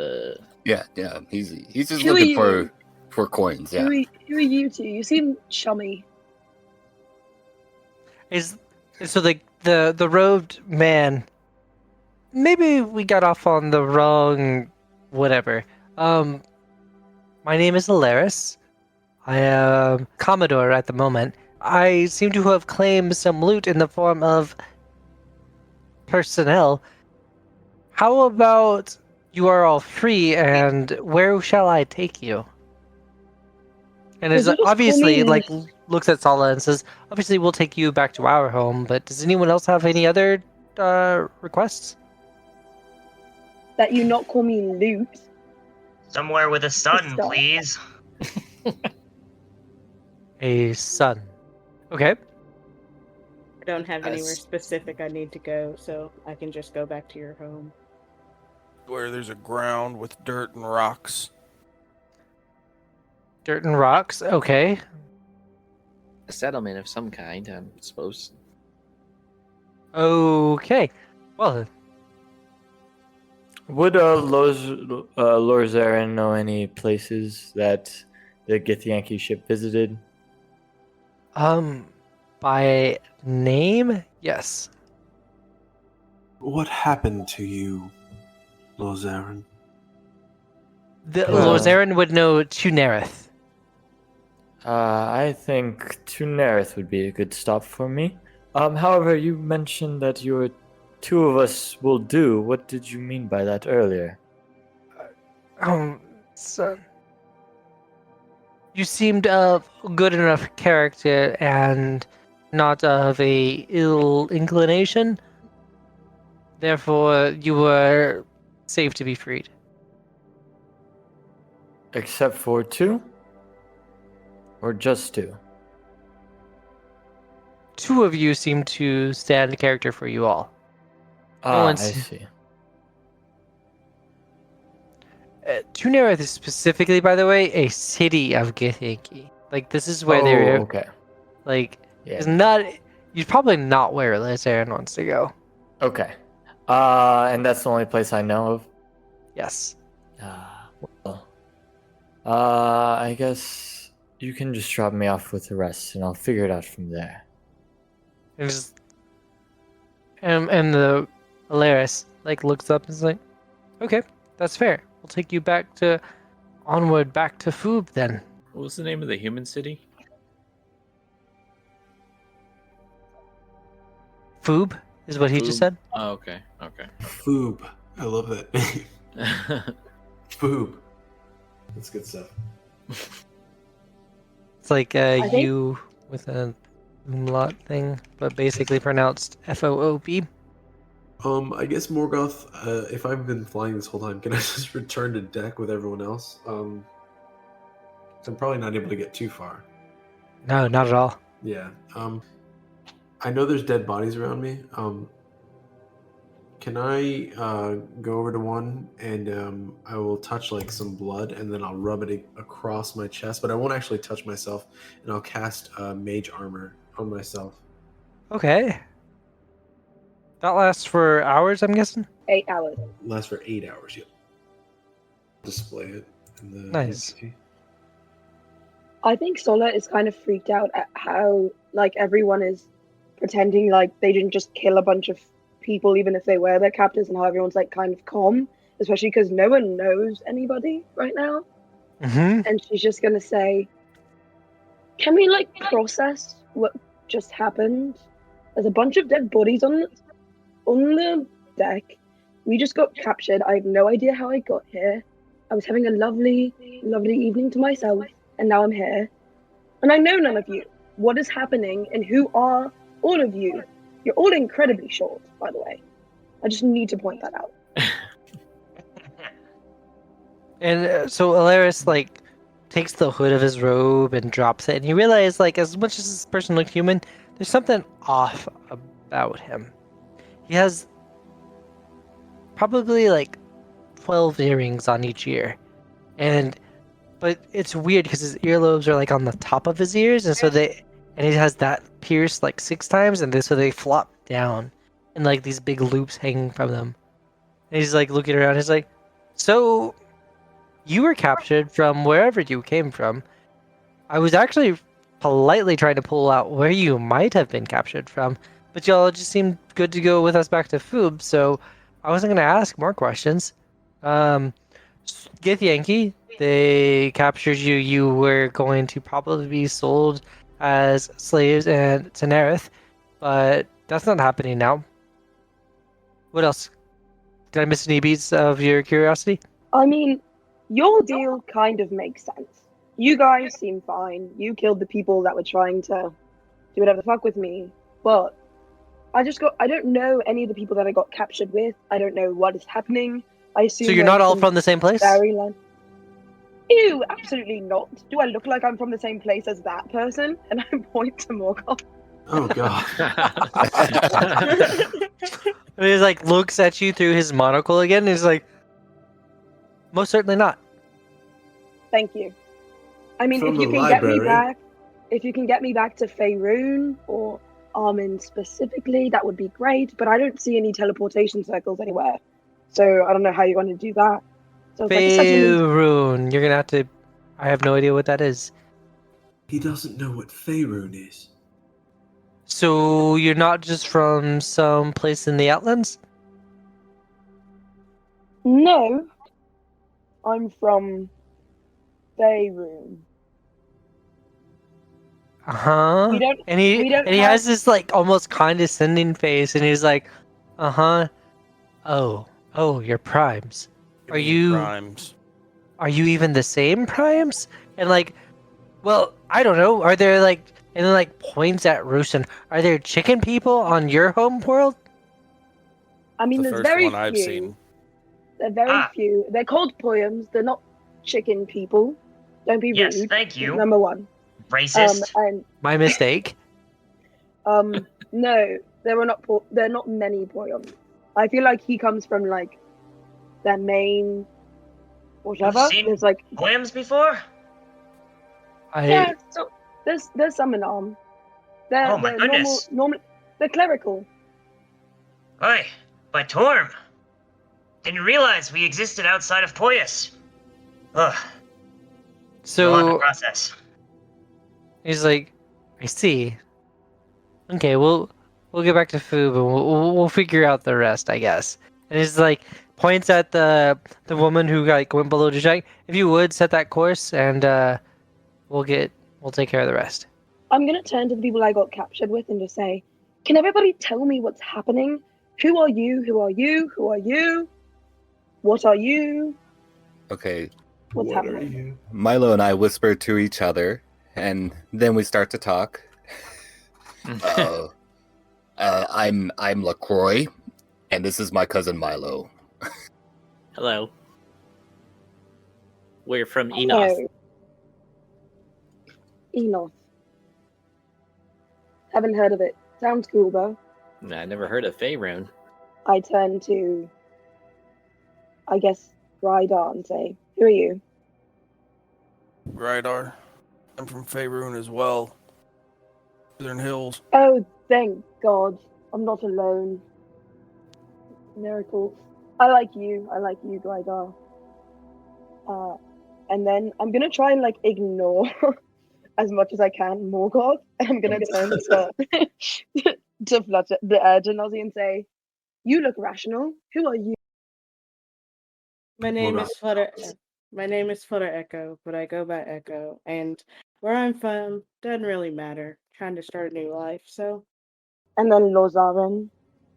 Yeah. He's just
Who are
looking
you?
for coins. Yeah.
Who are you two? You seem chummy.
So the robed man, maybe we got off on the wrong whatever. My name is Alaris. I am Commodore at the moment. I seem to have claimed some loot in the form of personnel. How about you are all free, and where shall I take you? And
Could
is
you just
obviously
call me-
looks at Sala and says, obviously we'll take you back to our home, but does anyone else have any other requests?
That you not call me Loot.
Somewhere with a sun,
Stop.
please.
A son. Okay.
I don't have anywhere
As-
specific I need to go, so I can just go back to your home.
Where there's a ground with dirt and rocks.
Dirt and rocks. Okay.
A settlement of some kind, I'm supposed.
Okay. Well,
Would Lorzaren know any places that the Githyanki ship visited?
by name, yes.
What happened to you, Lorzaren?
The
Uh,
Lorzaren would know Tunerith.
I think Tunerith would be a good stop for me. However, you mentioned that your two of us will do. What did you mean by that earlier?
Son. You seemed of good enough character and not of a ill inclination. Therefore, you were safe to be freed.
Except for two? Or just two?
Two of you seem to stand character for you all.
Ah, I
one's-
see.
Tunareth is specifically, by the way, a city of Githyanki. Like, this is where
Oh,
they're,
okay.
like,
Yeah.
it's not, you'd probably not where Lorzaren wants to go.
Okay. And that's the only place I know of.
Yes.
Well, I guess you can just drop me off with the rest, and I'll figure it out from there.
And just, and the Alaris, like, looks up and is like, okay, that's fair. We'll take you back to Foob then.
What was the name of the human city?
Foob is what he just
Foob?
said.
Oh, okay. Okay.
Foob. I love that name. Foob. That's good stuff.
It's like
think-
you with a umlaut thing, but basically pronounced Foob.
I guess Morgoth, if I've been flying this whole time, can I just return to deck with everyone else? So I'm probably not able to get too far.
No, not at all.
Yeah. I know there's dead bodies around me. Can I go over to one and I will touch like some blood and then I'll rub it across my chest, but I won't actually touch myself, and I'll cast mage armor on myself.
Okay. That lasts for hours, I'm guessing?
8 hours.
Lasts for 8 hours. Yep. Display it in the
Nice.
entity.
I think Sola is kind of freaked out at how like everyone is pretending like they didn't just kill a bunch of people, even if they were their captors, and how everyone's like kind of calm, especially because no one knows anybody right now.
Mm-hmm.
And she's just gonna say, "Can we like process what just happened? There's a bunch of dead bodies on the deck. We just got captured. I have no idea how I got here. I was having a lovely evening to myself, and now I'm here. And I know none of you. What is happening, and who are all of you? You're all incredibly short, by the way. I just need to point that out."
And so Alaris, like, takes the hood of his robe and drops it, and you realize, like, as much as this person looked human, there's something off about him. He has probably, like, 12 earrings on each ear. But it's weird because his earlobes are, like, on the top of his ears, and he has that pierced, like, 6 times, and so they flop down, and, like, these big loops hanging from them. And he's, like, looking around, he's like, so... you were captured from wherever you came from. I was actually politely trying to pull out where you might have been captured from, but y'all just seemed good to go with us back to Foob, so I wasn't going to ask more questions. Githyanki, they captured you. You were going to probably be sold as slaves and to Nerith, but that's not happening now. What else? Did I miss any beats of your curiosity?
I mean, your deal kind of makes sense. You guys seem fine. You killed the people that were trying to do whatever the fuck with me. But I don't know any of the people that I got captured with. I don't know what is happening. I assume
So you're not all from the same place?
Ew, absolutely not. Do I look like I'm from the same place as that person? And I point to Morgoth.
Oh god.
And he like looks at you through his monocle again, and he's like, most certainly not.
Thank you. I mean,
From
if you
the
can
library.
get me back to Faerun or Armin specifically, that would be great. But I don't see any teleportation circles anywhere, so I don't know how you're going to do that. So it's like a settlement.
Faerun, you're gonna have to. I have no idea what that is.
He doesn't know what Faerun is.
So you're not just from some place in the Outlands?
No, I'm from Faerun.
Uh-huh.
We don't-
And he
we don't
has
have-
this like almost condescending face, and he's like, uh-huh. Oh, you're primes.
Give
Are
me
you
Primes.
Are you even the same primes? And like, well, I don't know. Are there like, and then like points at Rooston. Are there chicken people on your home world?
I mean,
The
there's
first
very
one I've
few.
seen.
They're very few. They're called poems. They're not chicken people. Don't be
Yes,
rude.
thank you.
Number one.
Racist.
And
My mistake.
no, there are not. There are not many poems. I feel like he comes from like their main whatever.
seen
There's like
poems before?
yeah, so there's some in They're
Oh my
they're
goodness.
normal they're clerical.
Oi, by Torm. Didn't realize we existed outside of Poyas. Ugh, a lot to
So
process.
he's like, I see. Okay, we'll get back to Foob and we'll figure out the rest, I guess. And he's like points at the woman who like went below to check. If you would set that course, and we'll take care of the rest.
I'm gonna turn to the people I got captured with and just say, can everybody tell me what's happening? Who are you? Who are you? Who are you? What are you?
Okay,
What's
What are
happening?
you?
Milo and I whisper to each other, and then we start to talk. I'm LaCroix, and this is my cousin Mylo.
Hello. We're from Enoth.
Hello. Enoth. Haven't heard of it. Sounds cool though.
I never heard of Faerun.
I turn to, I guess, Grydar and say, who are you?
Grydar. I'm from Faerun as well. Southern Hills.
Oh, thank God. I'm not alone. Miracle. I like you, Grydar. And then I'm gonna try and like ignore as much as I can Morgoth. I'm gonna turn to Flutter, to Nozzy and say, you look rational. Who are you?
My name
Morgoth.
is Flutter. My name is Flutter Echo, but I go by Echo, and where I'm from doesn't really matter. Trying to start a new life, so
And then Lorzaren,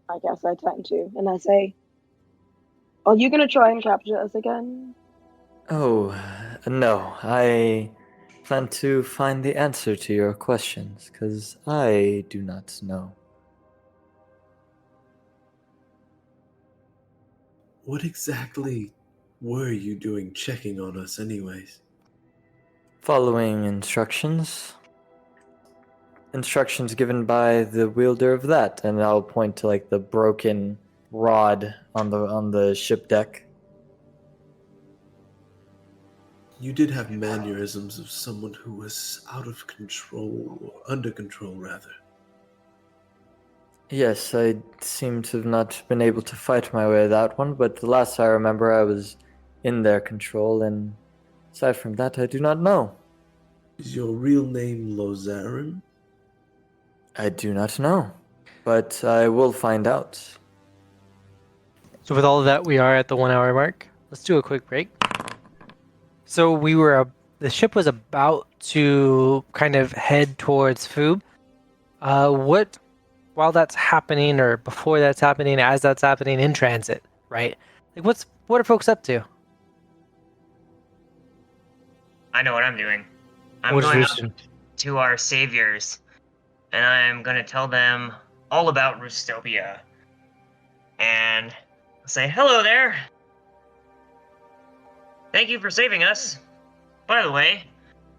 I guess I turn to, and I say, are you gonna try and capture us again?
Oh, no. I plan to find the answer to your questions, because I do not know.
What exactly were you doing checking on us, anyways?
Following instructions. Instructions given by the wielder of that, and I'll point to like the broken rod on the ship deck.
You did have mannerisms of someone who was out of control, or under control, rather.
Yes, I seem to have not been able to fight my way that one, but the last I remember I was in their control, and aside from that, I do not know.
Is your real name Lorzaren?
I do not know, but I will find out.
So with all of that, we are at the 1 hour mark. Let's do a quick break. So the ship was about to kind of head towards Foob. While that's happening, or before that's happening, as that's happening in transit, right? Like what are folks up to?
I know what I'm doing. I'm
What is
going up
Rooston?
to our saviors, and I'm gonna tell them all about Roostopia. And I'll say, hello there. Thank you for saving us. By the way,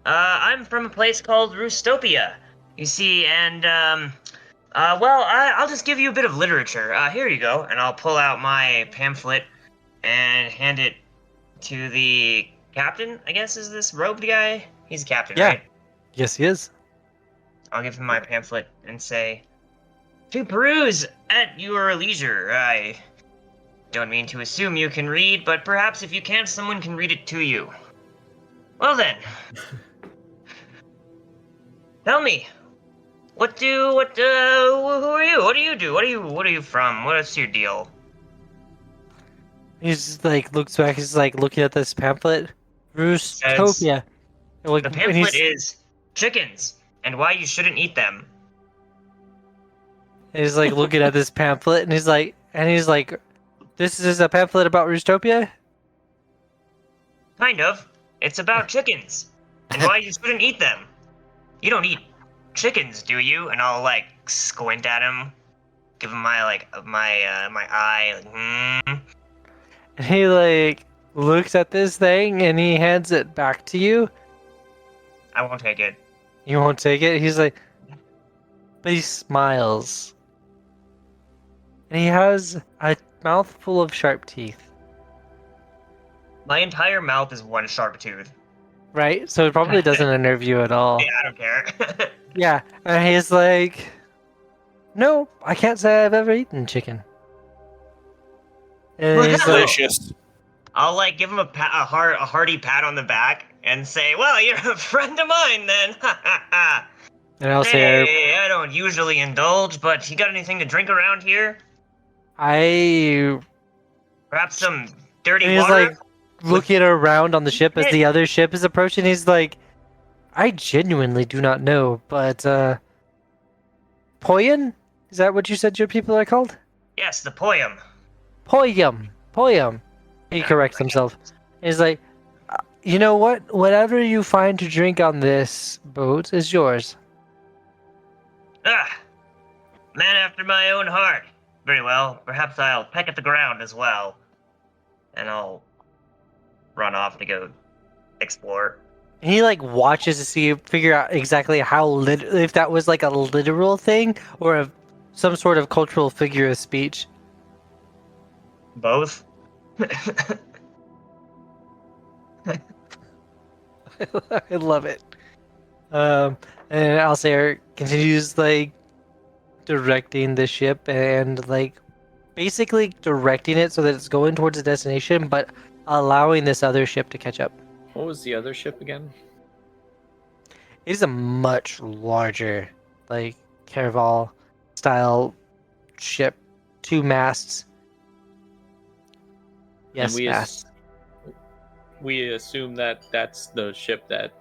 I'm from a place called Roostopia. You see, and I'll just give you a bit of literature. Here you go, and I'll pull out my pamphlet and hand it to the captain. I guess is this robed guy? He's a captain,
Yeah.
right?
Yes, he is.
I'll give him my pamphlet and say, to peruse at your leisure. I don't mean to assume you can read, but perhaps if you can't, someone can read it to you. Well then, tell me, who are you? What do you do? What are you from? What's your deal?
He's just like looks back. He's like looking at this pamphlet, Roostopia. And, like,
The
and
pamphlet is chickens and why you shouldn't eat them.
he's like looking at this pamphlet, and he's like, this is a pamphlet about Roostopia.
Kind of. It's about chickens and why you shouldn't eat them. You don't eat chickens, do you? And I'll like squint at him, give him my my eye. Like,
And he like looks at this thing, and he hands it back to you.
I won't take it.
You won't take it. He's like, but he smiles, and he has a mouthful of sharp teeth.
My entire mouth is one sharp tooth.
Right? So it probably doesn't unnerve you at all.
Yeah, I don't care.
Yeah, and he's like, no, I can't say I've ever eaten chicken. And he's like,
Delicious.
I'll like give him a hearty pat on the back and say, "Well, you're a friend of mine then."
and I'll say,
Hey, I don't usually indulge, but you got anything to drink around here?
I.
Perhaps some dirty
And he's
water?
like looking around on the ship as the other ship is approaching. He's like, I genuinely do not know, but Poyan? Is that what you said your people are called?
Yes, the poem.
Poyum. He corrects himself. He's like, you know what? Whatever you find to drink on this boat is yours.
Ah, man after my own heart. Very well, perhaps I'll peck at the ground as well. And I'll run off to go explore.
And he like watches to see figure out exactly how if that was like a literal thing or some sort of cultural figure of speech.
Both?
I love it. And Alsair continues like directing the ship and like basically directing it so that it's going towards the destination, but allowing this other ship to catch up.
What was the other ship again?
It is a much larger, like caravel style ship, 2 masts. Yes, masts.
We assume that that's the ship that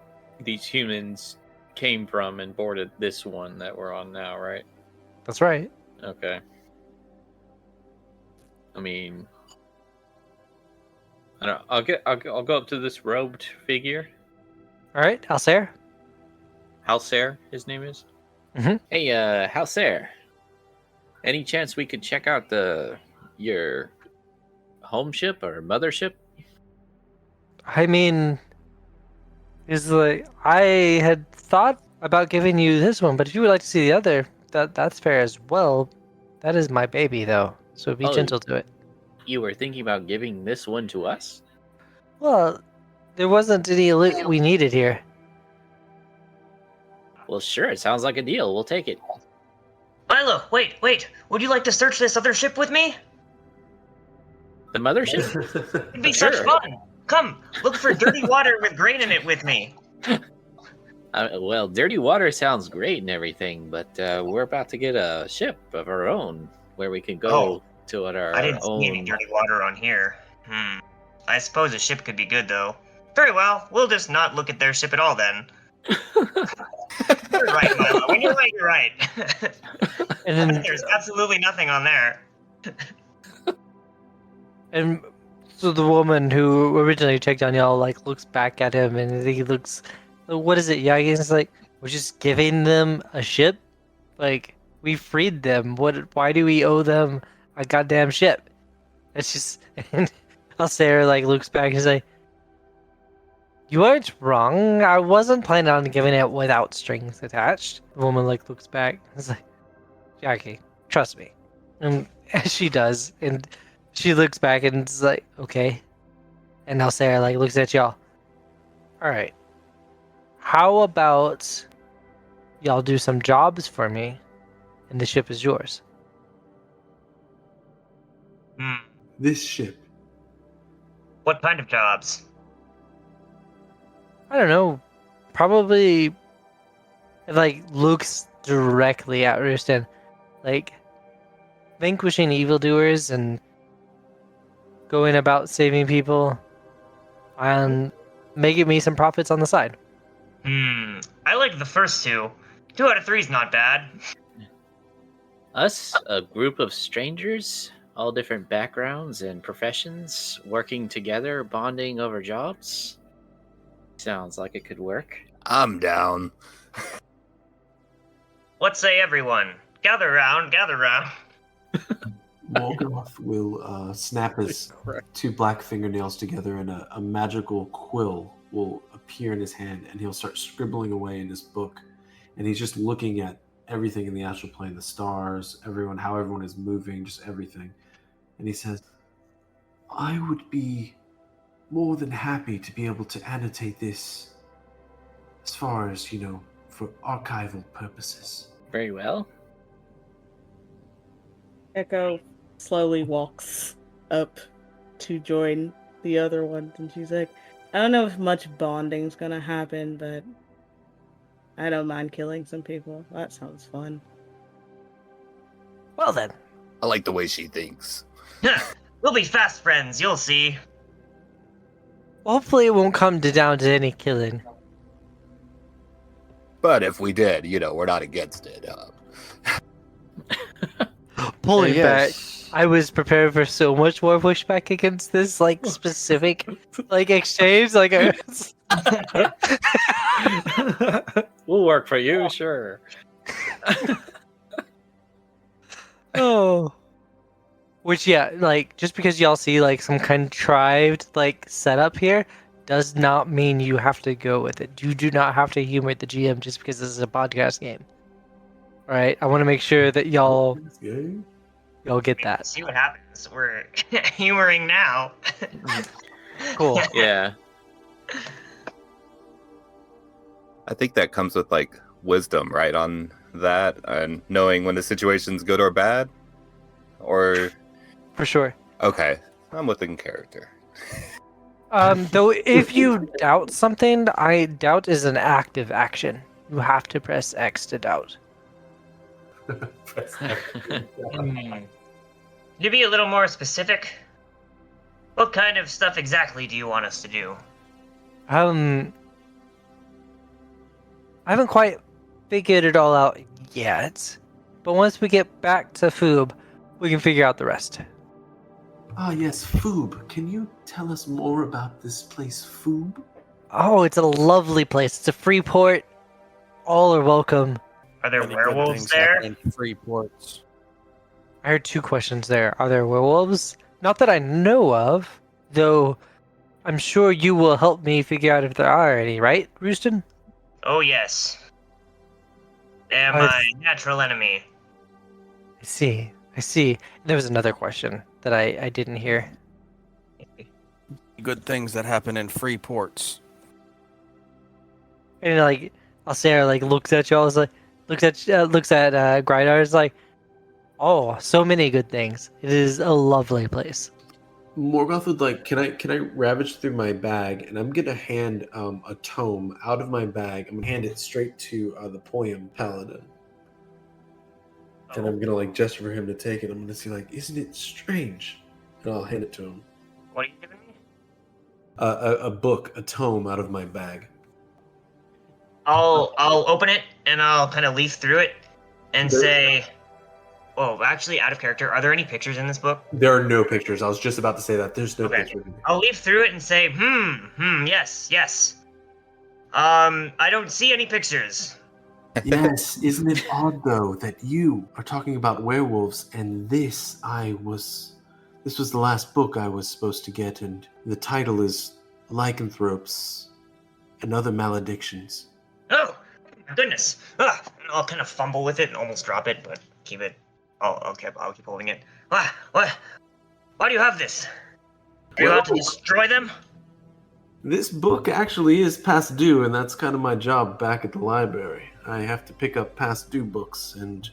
these humans came from and boarded this one that we're on now, right?
That's right.
Okay. I mean, I don't. I'll go up to this robed figure.
All right, Alsair.
Halsair, his name is.
Mhm.
Hey, Halsair. Any chance we could check out your home ship or mothership?
I mean, is like I had thought about giving you this one, but if you would like to see the other, that's fair as well. That is my baby, though, so be
Oh.
gentle to it.
You were thinking about giving this one to us?
Well, there wasn't any loot we needed here.
Well, sure. It sounds like a deal. We'll take it.
Mylo, wait. Would you like to search this other ship with me?
The mothership?
It'd be such
Sure.
fun. Come, look for dirty water with grain in it with me.
Well, dirty water sounds great and everything, but we're about to get a ship of our own where we can go to our
I didn't
own.
see any dirty water on here. I suppose a ship could be good, though. Very well, we'll just not look at their ship at all then. You're right, Mylo. When you're right, you're right.
And then,
There's absolutely nothing on there.
and so the woman who originally checked on y'all like looks back at him, and he looks, what is it? Yeah, he's like, we're just giving them a ship. Like we freed them. Why do we owe them a goddamn ship? It's just. And Alsair like looks back and he's like, you aren't wrong. I wasn't planning on giving it without strings attached. The woman like looks back and is like, Jackie, trust me. And she does. And she looks back and is like, okay. And now Sarah like looks at y'all. Alright. How about y'all do some jobs for me and the ship is yours?
This ship.
What kind of jobs?
I don't know. Probably it like looks directly at Roosten. Like vanquishing evildoers and going about saving people and making me some profits on the side.
I like the first two. 2 out of 3 is not bad.
Us, a group of strangers, all different backgrounds and professions, working together, bonding over jobs. Sounds like it could work.
I'm down.
What say everyone? Gather round, gather round.
Morgoth will snap his 2 black fingernails together, and a magical quill will appear in his hand, and he'll start scribbling away in his book. And he's just looking at everything in the astral plane, the stars, everyone, how everyone is moving, just everything. And he says, I would be more than happy to be able to annotate this as far as, for archival purposes.
Very well.
Echo slowly walks up to join the other ones, and she's like, I don't know if much bonding's gonna happen, but I don't mind killing some people. That sounds fun.
Well then.
I like the way she thinks.
We'll be fast friends, you'll see.
Hopefully it won't come down to any killing.
But if we did, we're not against it.
Pulling back.
Yes.
I was prepared for so much more pushback against this, specific, exchange.
We'll work for you, sure.
Oh. Which, yeah, just because y'all see, some contrived, setup here, does not mean you have to go with it. You do not have to humor the GM just because this is a podcast game. Alright? I want to make sure that y'all get that.
See what happens. We're humoring now.
Cool.
Yeah.
I think that comes with wisdom, right, on that, and knowing when the situation's good or bad, or
For sure.
okay, I'm within character.
Though if you doubt something, doubt is an active action. You have to press X to doubt.
Can you be a little more specific? What kind of stuff exactly do you want us to do?
I haven't quite figured it all out yet, but once we get back to Foob, we can figure out the rest.
Ah, yes, Foob. Can you tell us more about this place, Foob?
Oh, it's a lovely place. It's a free port. All are welcome.
Are there
Many good
werewolves
things
there?
happen in free ports.
I heard 2 questions there. Are there werewolves? Not that I know of, though I'm sure you will help me figure out if there are any, right, Rooston?
Oh yes. They're
Are-
my natural enemy.
I see. There was another question that I didn't hear.
Good things that happen in free ports.
And I'll say her looks at y'all, looks at Grydar, is like, oh, so many good things. It is a lovely place.
Morgoth would can I ravage through my bag, and I'm gonna hand a tome out of my bag. I'm gonna hand it straight to the Poem Paladin. And I'm gonna gesture for him to take it. I'm gonna see isn't it strange? And I'll hand it to him.
What are you giving me?
A book, a tome out of my bag.
I'll open it and I'll kind of leaf through it and say, "Oh, actually, out of character. Are there any pictures in this book?"
There are no pictures. I was just about to say that. There's no
Okay.
pictures.
I'll leaf through it and say, yes. I don't see any pictures.
Yes, isn't it odd though that you are talking about werewolves, and this was the last book I was supposed to get, and the title is Lycanthropes and Other Maledictions.
Oh, my goodness. And I'll kind of fumble with it and almost drop it, but keep it. I'll keep holding it. Why do you have this? Are you out to destroy them?
This book actually is past due, and that's kind of my job back at the library. I have to pick up past due books, and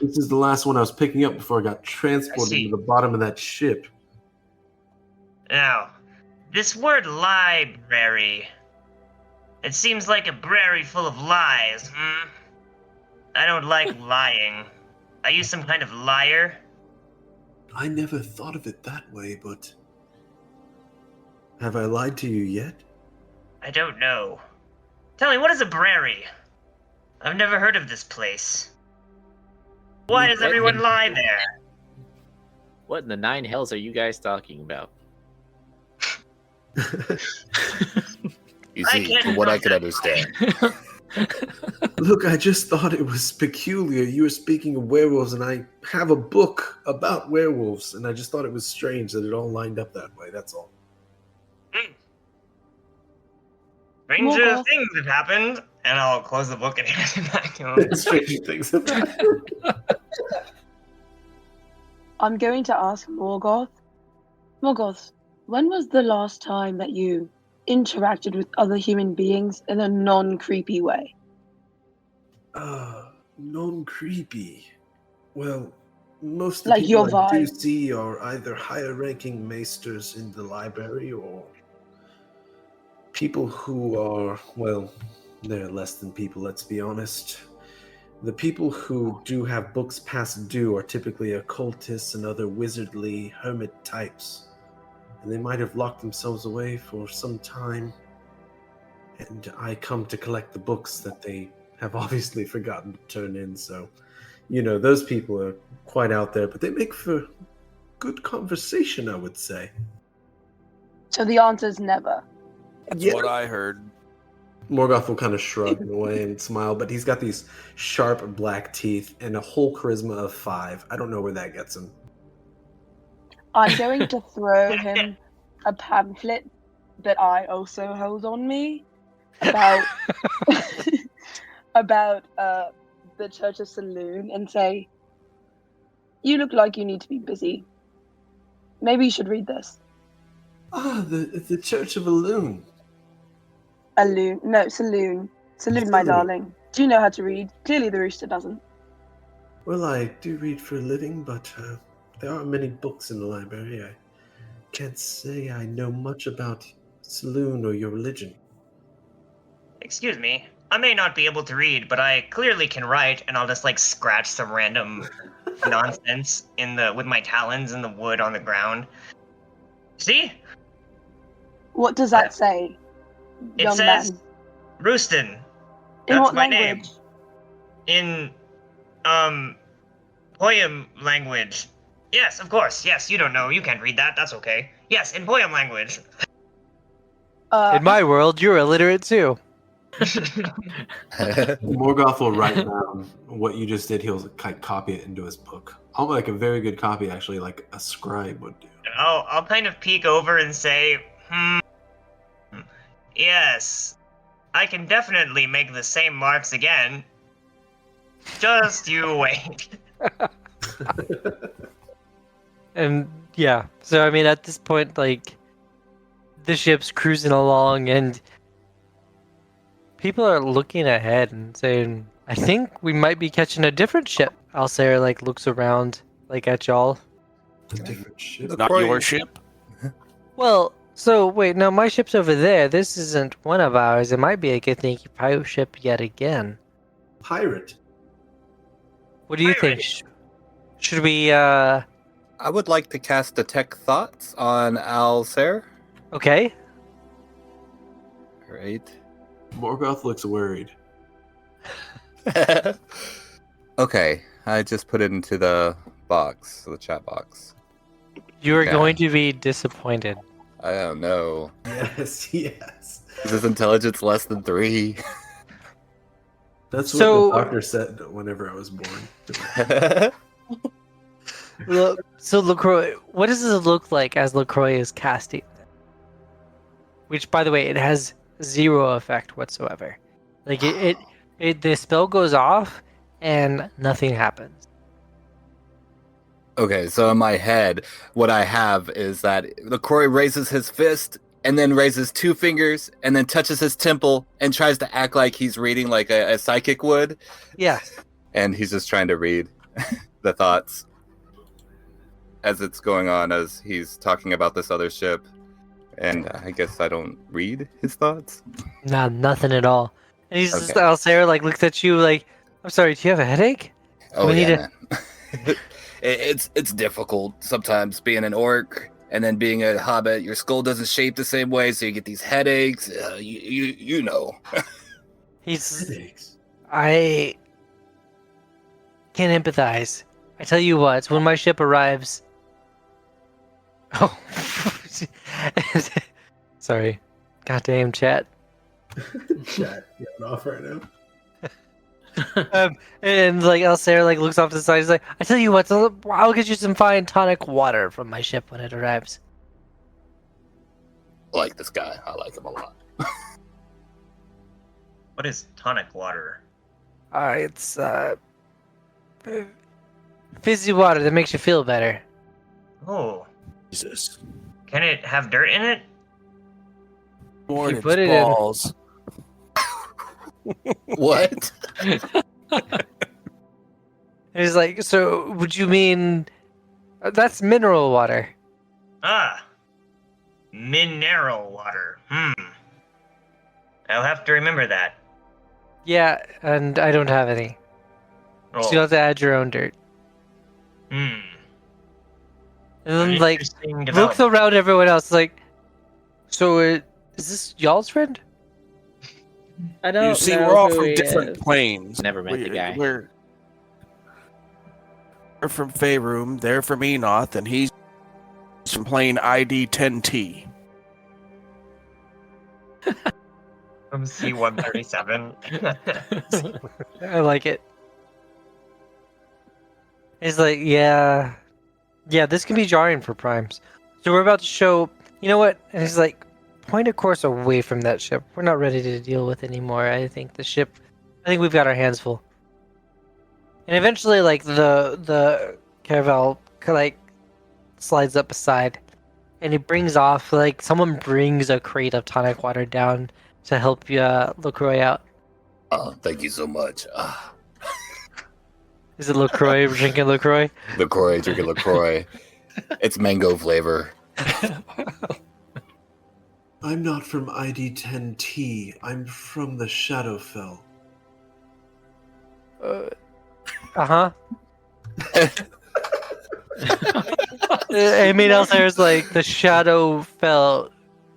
this is the last one I was picking up before I got transported to the bottom of that ship.
Now, this word library, it seems like a brary full of lies, I don't like lying. Are you some kind of liar?
I never thought of it that way, but have I lied to you yet?
I don't know. Tell me, what is a brary? I've never heard of this place. Why does everyone lie there?
What in the 9 hells are you guys talking about?
You see, from what I could understand.
Look, I just thought it was peculiar. You were speaking of werewolves, and I have a book about werewolves, and I just thought it was strange that it all lined up that way, that's all.
Stranger
Morgoth.
things have happened, and I'll close the book and hand it back to him.
Stranger things have happened.
I'm going to ask Morgoth. Morgoth, When was the last time that you interacted with other human beings in a non-creepy way?
Non-creepy. Well, most of the
Like
people
your
I do
vibe.
see are either higher-ranking maesters in the library or people who are, well, they're less than people, let's be honest. The people who do have books past due are typically occultists and other wizardly hermit types. And they might have locked themselves away for some time. And I come to collect the books that they have obviously forgotten to turn in, so, those people are quite out there, but they make for good conversation, I would say.
So the answer is never.
That's
Yeah.
what I heard.
Morgoth will kind of shrug in a way and smile, but he's got these sharp black teeth and a whole charisma of 5. I don't know where that gets him.
I'm going to throw him a pamphlet that I also hold on me about about the Church of Elune and say, "You look like you need to be busy. Maybe you should read this."
The Church of Elune.
Elune, no, Saloon, Saloon, my
Saloon.
darling. Do you know how to read? Clearly, the rooster doesn't.
Well, I do read for a living, but there aren't many books in the library. I can't say I know much about Saloon or your religion.
Excuse me. I may not be able to read, but I clearly can write, and I'll just scratch some random nonsense with my talons in the wood on the ground. See?
What does that say,
It
young
says
man?
Rooston.
In
That's
what
my
language?
name. In poem language. Yes, of course. Yes, you don't know. You can't read that. That's okay. Yes, in poem language.
In my world, you're illiterate too.
Morgoth will write down what you just did. He'll copy it into his book. Like a very good copy, actually, like a scribe would do.
I'll kind of peek over and say, yes, I can definitely make the same marks again. Just you wait.
And yeah, so I mean, at this point, the ship's cruising along, and people are looking ahead and saying, "I think we might be catching a different ship." Alsair looks around at y'all.
A different ship.
It's not your ship.
Well, so wait, no, my ship's over there. This isn't one of ours. It might be a Githyanki pirate ship yet again.
Pirate.
What do you think? Should we?
I would like to cast Detect Thoughts on Alsair.
Okay.
Right.
Morgoth looks worried.
Okay, I just put it into the chat box.
You are
Yeah.
going to be disappointed.
I don't know.
Yes.
Is his intelligence less than 3?
That's what
So-
the doctor said whenever I was born.
So LaCroix, what does this look like as LaCroix is casting? Which, by the way, it has 0 effect whatsoever. The spell goes off and nothing happens.
Okay, so in my head, what I have is that LaCroix raises his fist and then raises 2 fingers and then touches his temple and tries to act like he's reading like a psychic would.
Yeah.
And he's just trying to read the thoughts as it's going on, as he's talking about this other ship. And I guess I don't read his thoughts.
Nah, nothing at all. And he's just,
Okay.
Alsair like looks at you like, I'm sorry, do you have a headache?
Oh
We need
yeah, man. It's difficult sometimes being an orc and then being a hobbit. Your skull doesn't shape the same way, so you get these headaches. You know.
He's,
Headaches.
I can't empathize. I tell you what, when my ship arrives. Oh, sorry. Goddamn chat.
Chat going off right now.
And Alsair looks off to the side. He's like, I tell you what, I'll get you some fine tonic water from my ship when it arrives.
I like this guy. I like him a lot.
What is tonic water?
It's fizzy water that makes you feel better.
Oh,
Jesus.
Can it have dirt in it?
More
You
than
put
its
it in-
balls.
What?
And he's like, so would you mean that's mineral water?
Ah, mineral water. I'll have to remember that.
Yeah, and I don't have any.
Oh.
So you'll have to add your own dirt.
Hmm.
And then,
An
like,
interesting
looks
development.
around everyone else, like, so is this y'all's friend?
I don't
You see,
know
we're all
who
from
he
different
is.
planes.
Never met the guy.
We're from Faerun, they're from Enoth, and he's from plane ID 10T.
From C-137.
I like it. He's like, yeah, this can be jarring for primes. So we're about to show, you know what? And he's like, point a course away from that ship. We're not ready to deal with anymore. I think we've got our hands full. And eventually, like, the caravel, like, slides up beside, and it brings off, like, someone brings a crate of tonic water down to help you, LaCroix out.
Oh, thank you so much.
Is it LaCroix drinking LaCroix?
LaCroix, drinking LaCroix. It's mango flavor.
I'm not from ID 10T. I'm from the Shadowfell.
Uh-huh. I mean, else there's like the shadow fell,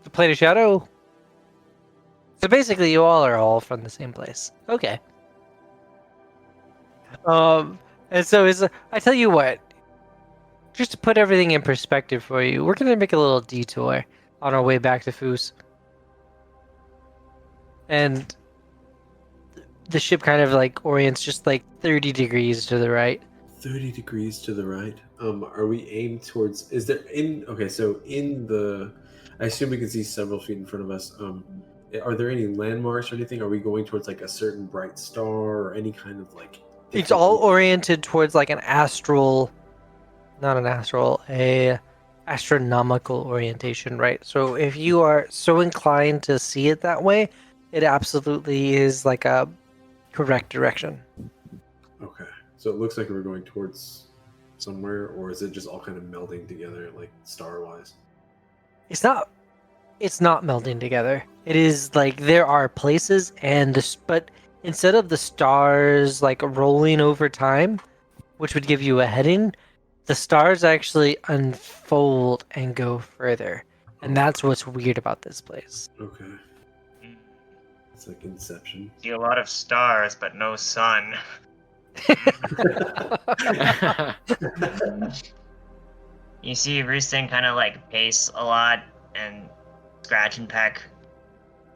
the plane of shadow. So basically, you all from the same place. Okay. And so I tell you what, just to put everything in perspective for you, we're gonna make a little detour on our way back to Foos. And the ship kind of like orients just like 30 degrees to the right.
30 degrees to the right. Are we aimed towards? Is there in? Okay, so in the, I assume we can see several feet in front of us. Are there any landmarks or anything? Are we going towards like a certain bright star or any kind of like?
It's all oriented towards like a astronomical orientation, right? So if you are so inclined to see it that way, it absolutely is like a correct direction.
Okay, so it looks like we're going towards somewhere, or is it just all kind of melding together, like star-wise?
It's not melding together. It is like there are places but instead of the stars like rolling over time, which would give you a heading, the stars actually unfold and go further. And that's what's weird about this place.
Okay, it's like Inception.
See a lot of stars, but no sun. You see Rooston kind of like pace a lot and scratch and peck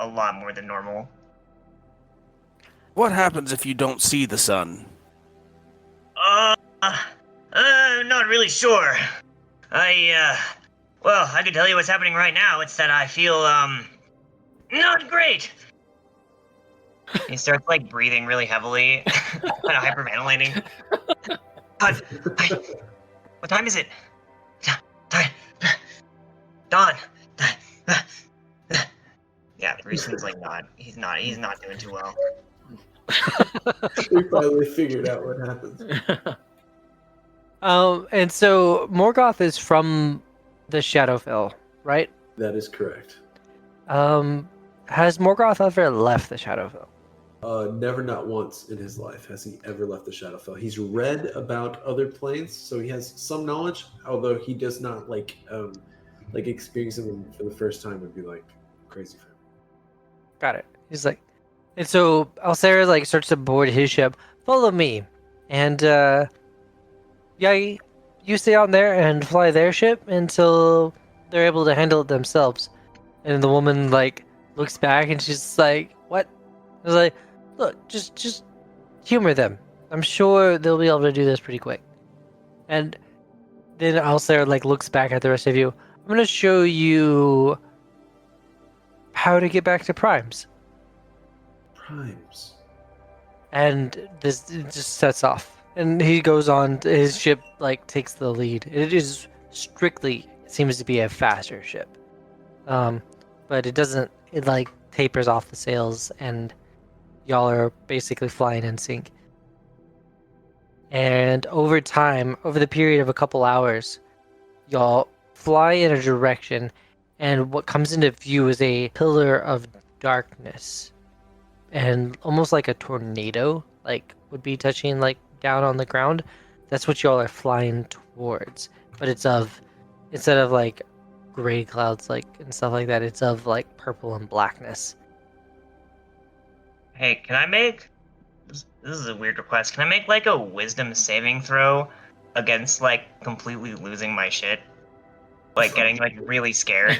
a lot more than normal.
What happens if you don't see the sun?
Not really sure. Well, I can tell you what's happening right now. It's that I feel, not great. He starts, like, breathing really heavily, kind of hyperventilating. God, what time is it? Dawn. Yeah, Rooston's, like, he's not doing too well.
We finally figured out what happens.
And so Morgoth is from the Shadowfell, right?
That is correct.
Has Morgoth ever left the Shadowfell?
Never, not once in his life has he ever left the Shadowfell. He's read about other planes, so he has some knowledge. Although he does not like experiencing them for the first time would be like crazy for him.
Got it. He's like, and so Alcera like starts to board his ship. Follow me, and you stay on there and fly their ship until they're able to handle it themselves. And the woman like looks back and she's like, "What?" I was like, "Look, just humor them. I'm sure they'll be able to do this pretty quick." And then Alcera like looks back at the rest of you. I'm gonna show you how to get back to Primes.
Primes.
And this it just sets off. And he goes on, his ship like takes the lead. It is strictly seems to be a faster ship. But it doesn't, it like tapers off the sails and y'all are basically flying in sync. And over time, over the period of a couple hours, y'all fly in a direction, and what comes into view is a pillar of darkness. And almost like a tornado, like would be touching like down on the ground. That's what y'all are flying towards. But it's of, instead of like gray clouds like and stuff like that, it's of like purple and blackness.
Hey, can I make... This is a weird request. Can I make, like, a wisdom saving throw against, like, completely losing my shit? Like, getting, like, really scared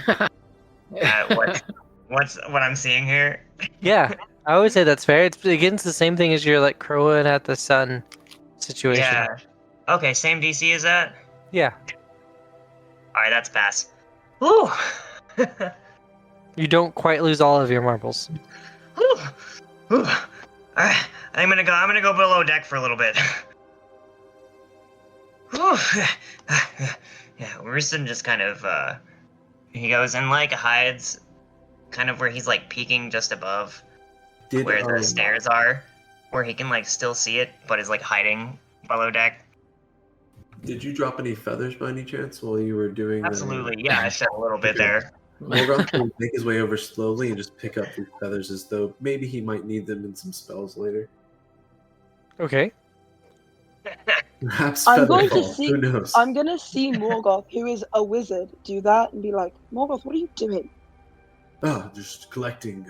at what I'm seeing here?
Yeah, I always say that's fair. It's against the same thing as your like crowing at the sun situation.
Yeah. Okay, same DC as that?
Yeah.
Alright, that's pass. Whew!
You don't quite lose all of your marbles.
Whew! Whew! Alright, I'm gonna go below deck for a little bit. Whew! Yeah, Roosten just kind of, he goes and, like, hides kind of where he's, like, peeking just above where the stairs are, where he can, like, still see it, but is, like, hiding below deck.
Did you drop any feathers by any chance while you were doing
Absolutely, yeah, I shed a little bit there.
Morgoth will make his way over slowly and just pick up these feathers as though maybe he might need them in some spells later.
Okay.
Perhaps
I'm going
Featherfall.
to see.
Who knows?
I'm gonna see Morgoth, who is a wizard, do that and be like, Morgoth, what are you doing?
Oh, just collecting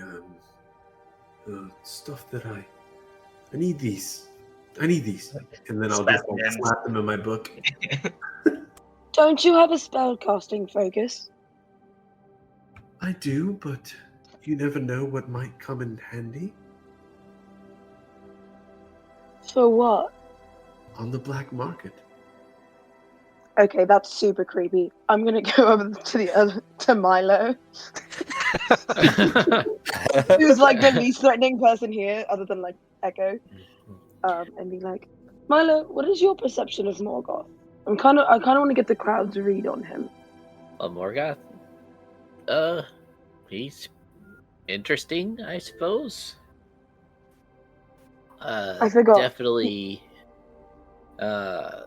stuff that I need these. I need these. And then I'll just like, slap them in my book.
Don't you have a spellcasting focus?
I do, but you never know what might come in handy.
For what?
On the black market.
Okay, that's super creepy. I'm gonna go over to Mylo, who's like the least threatening person here, other than like Echo, and be like, Mylo, what is your perception of Morgoth? I kind of want to get the crowd's read on him.
Morgoth? He's interesting, I suppose.
I forgot.
Definitely.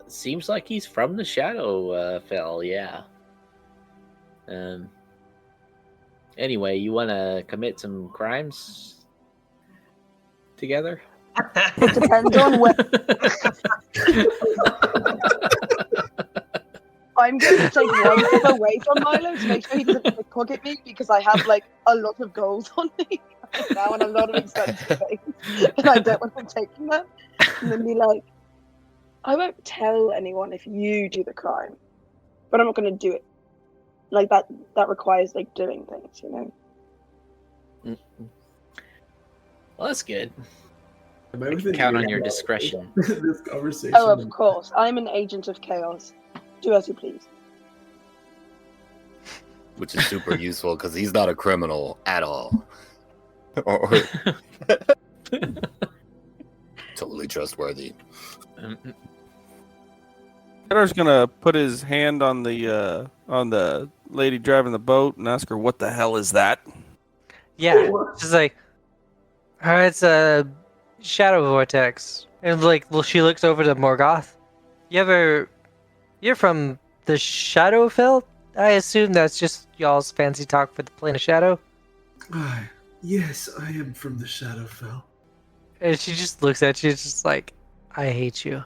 Seems like he's from the Shadow Fell, yeah. Anyway, you want to commit some crimes together?
It depends on what. I'm going to take one step away from Mylo to make sure he doesn't pickpocket me, because I have like a lot of gold on me right now and a lot of expensive things, and I don't want him taking that. And then be like, I won't tell anyone if you do the crime, but I'm not going to do it. Like that requires like doing things, you know.
Mm-hmm. Well, that's good.
Am I within
Count on
earshot
your
of
discretion.
This conversation.
Oh, of course. I'm an agent of chaos. Do as you please.
Which is super useful because he's not a criminal at all. Or totally trustworthy.
Gryddar's gonna put his hand on the lady driving the boat and ask her, "What the hell is that?"
Yeah, she's like, it's a shadow vortex. And like, well, she looks over to Morgoth. You're from the Shadowfell? I assume that's just y'all's fancy talk for the plane of shadow.
Yes, I am from the Shadowfell.
And she just looks at you, just like, I hate you.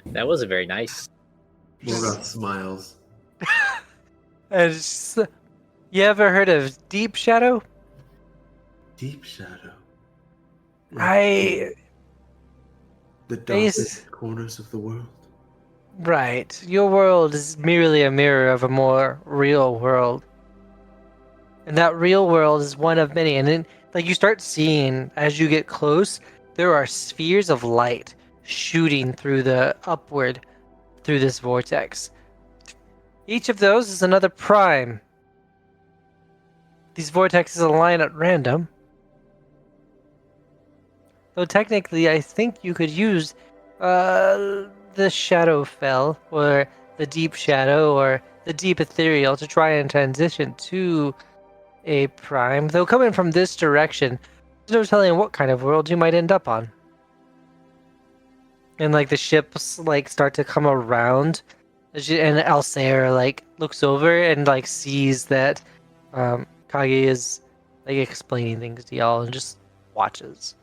That wasn't very nice.
Morgoth smiles.
And she's like, you ever heard of Deep Shadow?
Deep Shadow.
The
darkest corners of the world.
Right. Your world is merely a mirror of a more real world. And that real world is one of many. And then, like, you start seeing, as you get close, there are spheres of light shooting upward through this vortex. Each of those is another prime. These vortexes align at random. Though technically, I think you could use the Shadowfell, or the Deep Shadow, or the Deep Ethereal to try and transition to a prime. Though coming from this direction, there's no telling what kind of world you might end up on. And like the ships like start to come around, and Alsair like looks over and like sees that Kage is like explaining things to y'all and just watches.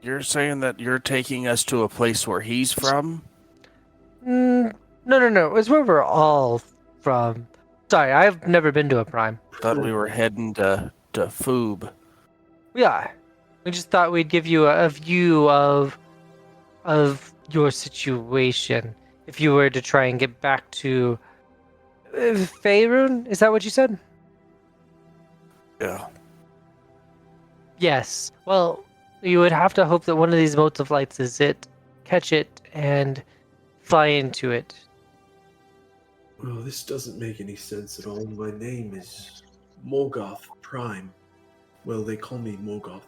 You're saying that you're taking us to a place where he's from?
No. It's where we're all from. Sorry, I've never been to a prime.
Thought we were heading to Foob.
We are. We just thought we'd give you a view of your situation if you were to try and get back to Faerun. Is that what you said?
Yeah.
Yes. Well, you would have to hope that one of these motes of lights is it, catch it, and fly into it.
Well, this doesn't make any sense at all. My name is Morgoth Prime. Well, they call me Morgoth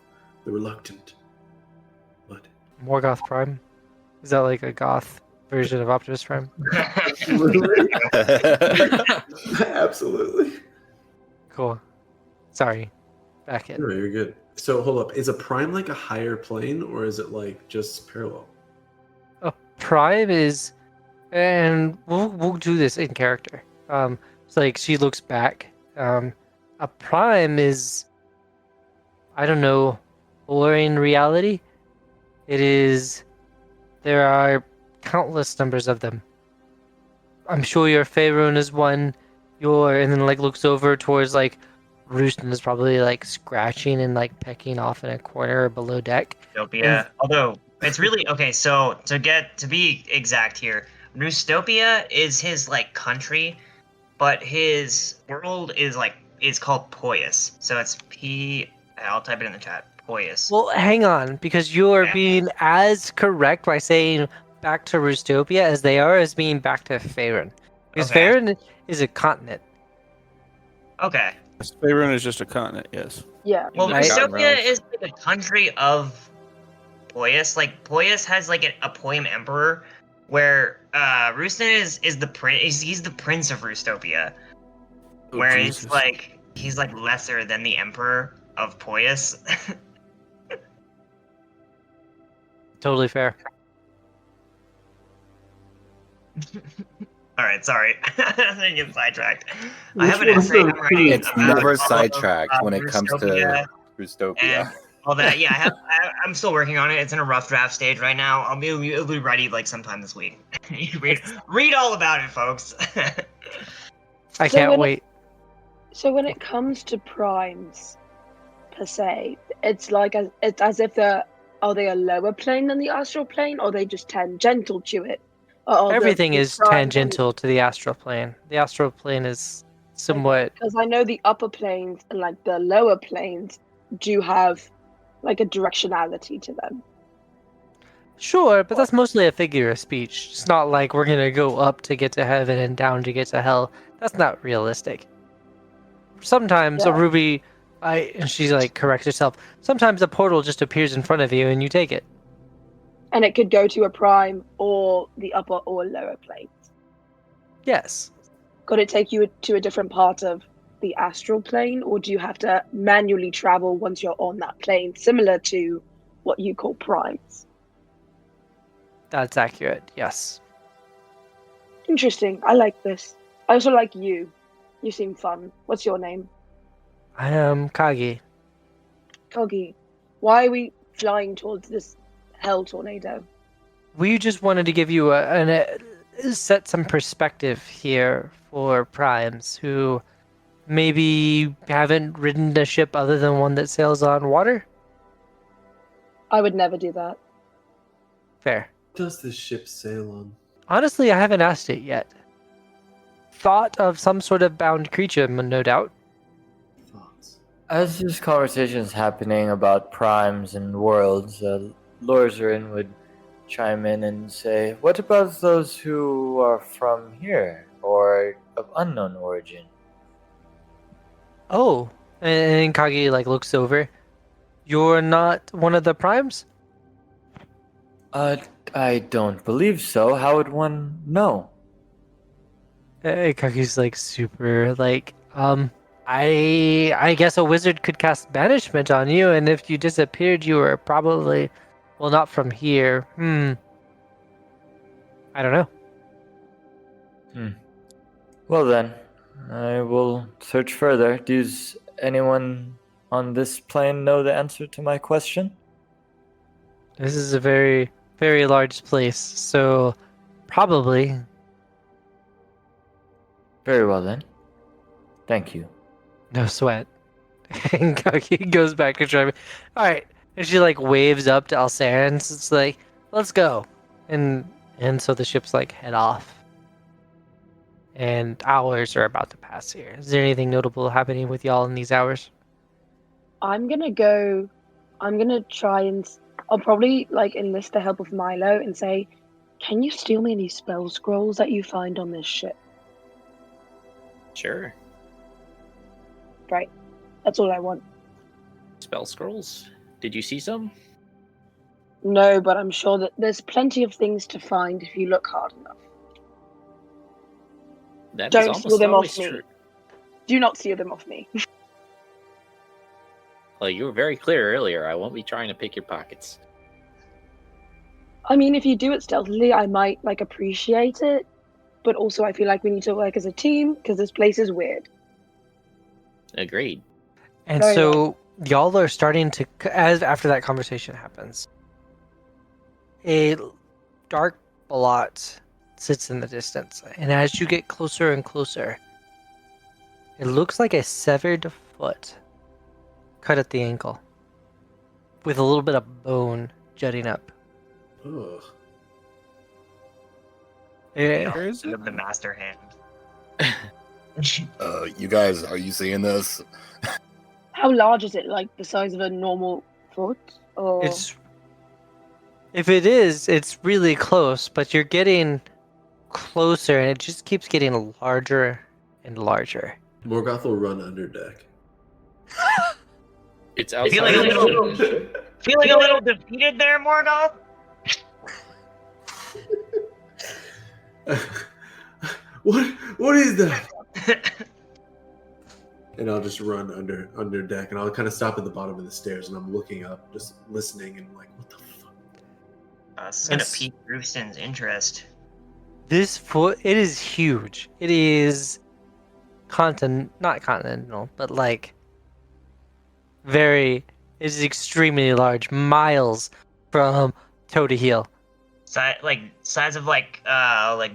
the Reluctant. But
Morgoth Prime? Is that like a goth version of Optimus Prime?
absolutely, absolutely.
Cool. Sorry. Back in.
No, you're good. So hold up, is a prime like a higher plane, or is it like just parallel?
A prime is, and we'll do this in character. It's like she looks back. A prime is, I don't know, or in reality, it is. There are countless numbers of them. I'm sure your Faerun is one. And then like looks over towards like Rooston is probably like scratching and like pecking off in a corner below deck.
Rustopia. Although it's really okay. So to be exact here, Rustopia is his like country, but his world is called Poyas. So it's P. I'll type it in the chat. Poyas.
Well, hang on, because you are being as correct by saying back to Rustopia as they are as being back to Faerun. Because
Okay.
Faerun is a continent.
Okay.
Faerun is just a continent, yes.
Yeah.
Well,
Right.
Rustopia is like a country of Poyas. Like Poyas has like a Poem emperor, where Rooston is the prince. He's the prince of Rustopia,
Oh,
where
Jesus.
he's like lesser than the emperor of Poyas.
Totally fair.
All right, sorry. I get sidetracked. I
Which
have an
one's
essay
the
I'm writing.
It's
about
never
all of,
sidetracked when it comes to
Rustopia
Rustopia.
and all that. Yeah, I'm still working on it. It's in a rough draft stage right now. It'll be ready like sometime this week. read all about it, folks.
I
So
can't
when
wait.
So when it comes to primes, per se, it's like it's as if are they a lower plane than the astral plane, or are they just tangential to it? Or are
Everything
the
is
primes-
tangential to the astral plane. The astral plane is somewhat.
Because I know the upper planes and like the lower planes do have like a directionality to them.
Sure, but that's mostly a figure of speech. It's not like we're gonna go up to get to heaven and down to get to hell. That's not realistic. Sometimes a
Yeah.
ruby, and she's like corrects herself. Sometimes a portal just appears in front of you and you take it.
And it could go to a prime or the upper or lower planes.
Yes.
Could it take you to a different part of the astral plane, or do you have to manually travel once you're on that plane, similar to what you call primes?
That's accurate. Yes.
Interesting. I like this. I also like you. You seem fun. What's your name?
I am Kagi.
Kogi. Why are we flying towards this hell tornado?
We just wanted to give you set some perspective here for primes who maybe haven't ridden a ship other than one that sails on water.
I would never do that.
Fair.
What does this ship sail on?
Honestly, I haven't asked it yet. Thought of some sort of bound creature, no doubt.
Thoughts?
As this conversation is happening about primes and worlds, Lorzaren would chime in and say, "What about those who are from here or of unknown origin?"
Oh, and Kagi like looks over. You're not one of the primes?
I don't believe so. How would one know?
Kaku's like super like I guess a wizard could cast banishment on you, and if you disappeared, you were probably, well, not from here. I don't know.
Well then, I will search further. Does anyone on this plane know the answer to my question?
This is a very, very large place, so probably.
Very well then. Thank you.
No sweat. And Kaki goes back to driving. Alright. And she like waves up to Alsaran. It's like, let's go. And so the ships like head off. And hours are about to pass here. Is there anything notable happening with y'all in these hours?
I'm gonna try and I'll probably like enlist the help of Mylo and say, can you steal me any spell scrolls that you find on this ship?
Sure.
Right. That's all I want.
Spell scrolls? Did you see some?
No, but I'm sure that there's plenty of things to find if you look hard enough.
That is
Don't
almost
steal them
always
off me.
true.
Do not steal them off me.
Well, you were very clear earlier. I won't be trying to pick your pockets.
I mean, if you do it stealthily, I might like appreciate it. But also, I feel like we need to work as a team because this place is weird.
Agreed.
And
Very
so y'all are starting to, as after that conversation happens, a dark blot sits in the distance. And as you get closer and closer, it looks like a severed foot cut at the ankle with a little bit of bone jutting up.
Ugh.
Yeah.
Where is it?
Of the master hand.
You guys, are you seeing this?
How large is it? Like the size of a normal foot? Or
If it is, it's really close, but you're getting closer and it just keeps getting larger and larger.
Morgoth will run under deck.
It's outside.
Feeling a little defeated there, Morgoth?
What is that? And I'll just run under deck, and I'll kind of stop at the bottom of the stairs, and I'm looking up, just listening, and like, what the fuck?
This is gonna pique Rooston's interest.
This foot, it is huge. It is not continental, but like it is extremely large, miles from toe to heel.
Size of like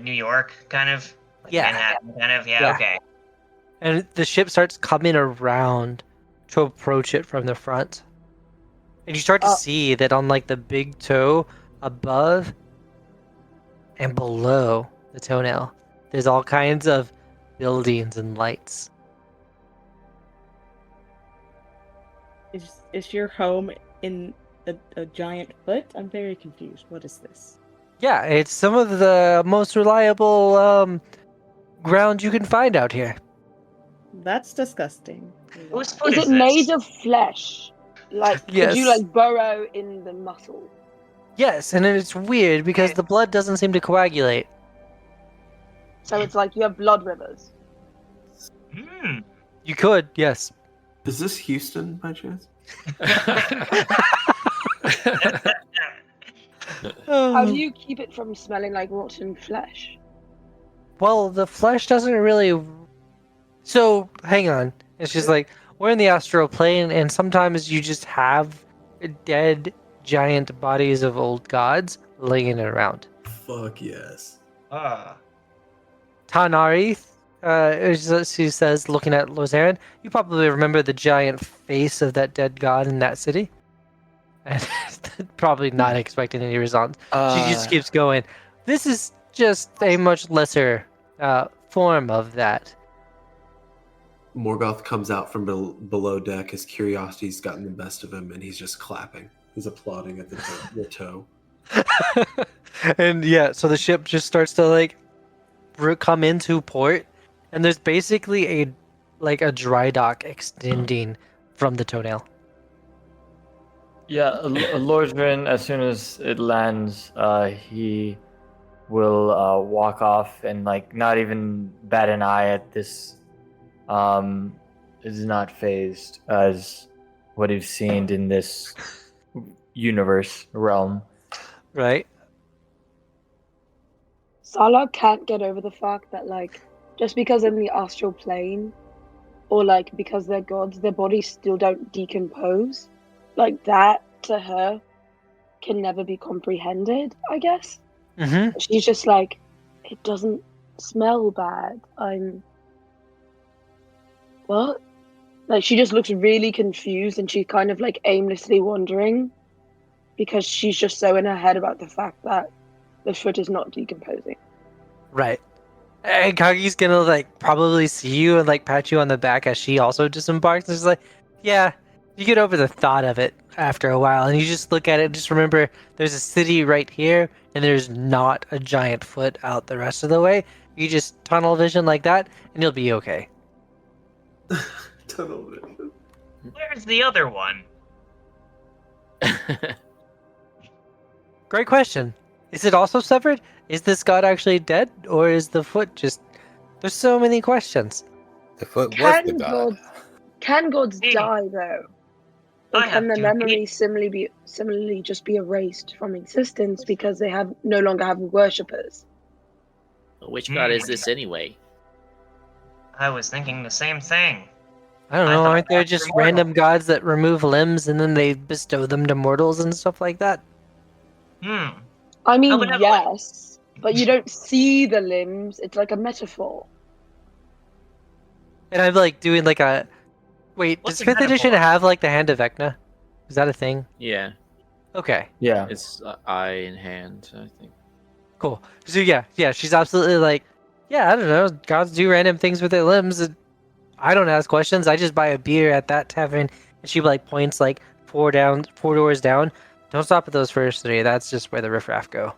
New York, kind of. Like
Yeah.
Manhattan, kind of. Yeah.
Yeah.
Okay.
And the ship starts coming around to approach it from the front. And you start to see that on like the big toe above and below the toenail, there's all kinds of buildings and lights.
Is your home in a giant foot? I'm very confused. What is this?
Yeah, it's some of the most reliable ground you can find out here.
That's disgusting.
Whose foot
is
is
it
this?
made of flesh? Like, could you
Yes.
like burrow in the muscle?
Yes, and it's weird because the blood doesn't seem to coagulate.
So it's like you have blood rivers.
You could, yes.
Is this Houston by chance?
How do you keep it from smelling like rotten flesh?
Well, the flesh doesn't really. So, hang on. It's just like, we're in the astral plane, and sometimes you just have dead giant bodies of old gods laying around.
Fuck yes.
Tanari, she says, looking at Lorzaren, you probably remember the giant face of that dead god in that city? And probably not expecting any response. She just keeps going. This is just a much lesser form of that.
Morgoth comes out from below deck. His curiosity's gotten the best of him, and he's just clapping. He's applauding at the toe.
And yeah, so the ship just starts to like come into port, and there's basically a dry dock extending from the toenail.
Yeah, Lorzaren, as soon as it lands, he will walk off and like not even bat an eye at this. Is not phased as what he's seen in this universe realm.
Right?
Sala can't get over the fact that, like, just because in the astral plane, or like because they're gods, their bodies still don't decompose. Like, that to her can never be comprehended, I guess.
Mm-hmm.
She's just like, it doesn't smell bad. What? Like, she just looks really confused and she's kind of like aimlessly wandering because she's just so in her head about the fact that the foot is not decomposing.
Right. And Kagi's gonna like probably see you and like pat you on the back as she also disembarks. And she's like, yeah, you get over the thought of it after a while, and you just look at it. Just remember, there's a city right here, and there's not a giant foot out the rest of the way. You just tunnel vision like that, and you'll be okay.
Tunnel vision.
Where's the other one?
Great question. Is it also severed? Is this god actually dead, or is the foot just? There's so many questions.
The foot was the
Can
god.
gods, can gods
Hey.
die though? Or
I
can
have
their
to
memories similarly just be erased from existence because they have no longer have worshippers?
Which god is this anyway?
I was thinking the same thing.
I don't
I
know.
thought
Aren't there
gods were
just
mortal.
random gods that remove limbs and then they bestow them to mortals and stuff like that?
Hmm.
I mean,
would have,
yes, but you don't see the limbs. It's like a metaphor.
And I'm like doing like a. Wait,
What's
does
a
5th edition
metaphor?
have like the Hand of Vecna? Is that a thing?
Yeah,
Okay,
Yeah.
it's eye in hand, I think.
cool. So yeah, she's absolutely like, yeah, I don't know. Gods do random things with their limbs. And I don't ask questions. I just buy a beer at that tavern, and she like points like 4 doors down. Don't stop at those first 3. That's just where the riffraff go.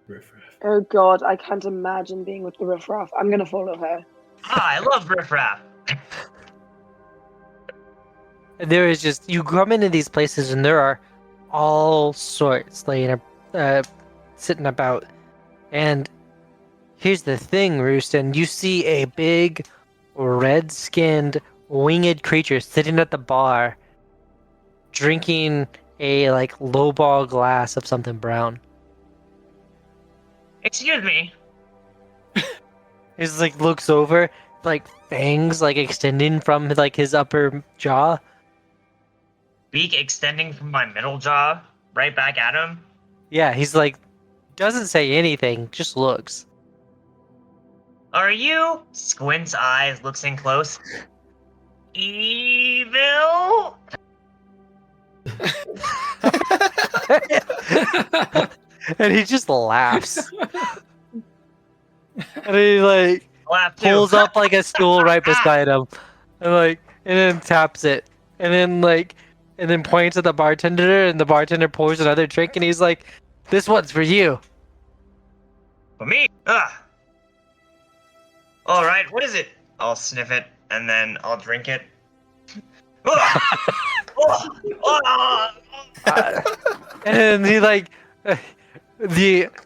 Riffraff.
Oh god, I can't imagine being with the riffraff. I'm gonna follow her.
I love riffraff.
And there is just you come into these places, and there are all sorts sitting about. And here's the thing, Rooston. You see a big, red-skinned, winged creature sitting at the bar, drinking a like lowball glass of something brown.
Excuse me.
He's like looks over, like fangs like extending from like his upper jaw.
Beak extending from my middle jaw right back at him.
Yeah, he's like doesn't say anything, just looks.
Are you? Squints eyes, looks in close. Evil?
And he just laughs. And he like
Laugh too.
pulls up like a stool right beside him, and then taps it, and then points at the bartender, and the bartender pours another drink, and he's like, "This one's for you."
For me? All right, what is it? I'll sniff it and then I'll drink it.
And then he like,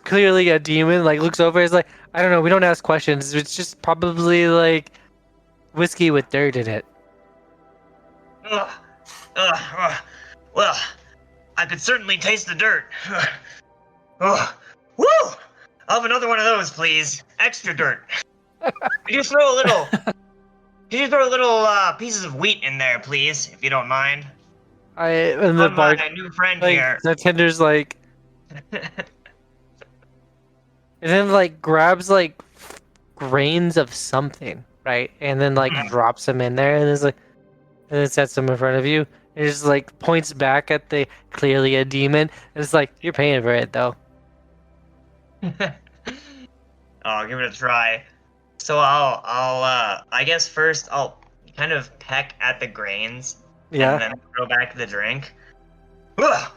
clearly a demon like looks over, and is like, "I don't know, we don't ask questions. It's just probably like whiskey with dirt in it."
Well, I could certainly taste the dirt. Woo! I'll have another one of those, please. Extra dirt. Could you throw a little pieces of wheat in there, please, if you don't mind?
And the
My new friend here.
the tender's like, and then like grabs like grains of something, right? And then like drops them in there, and it's like, and then sets them in front of you. And just like points back at the clearly a demon, and it's like, you're paying for it though.
I'll give it a try. So I guess first I'll kind of peck at the grains
Yeah.
and then throw back the drink. What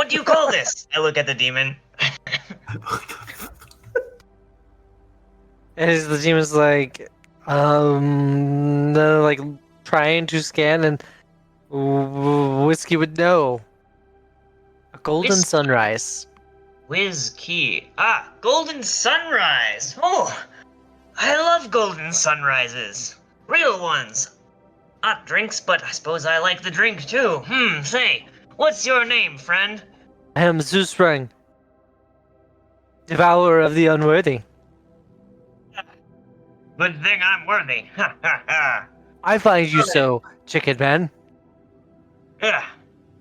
do you call this? I look at the demon.
And the demon's like, No, like trying to scan, and Whiskey would know. A golden
Whiskey.
sunrise.
Whiz key. Ah, golden sunrise. Oh, I love golden sunrises. Real ones. Not drinks, but I suppose I like the drink too. Say, what's your name, friend?
I am Zeusrung, devourer of the unworthy.
Good thing I'm worthy. Ha ha ha.
I find you so, chicken man.
Yeah.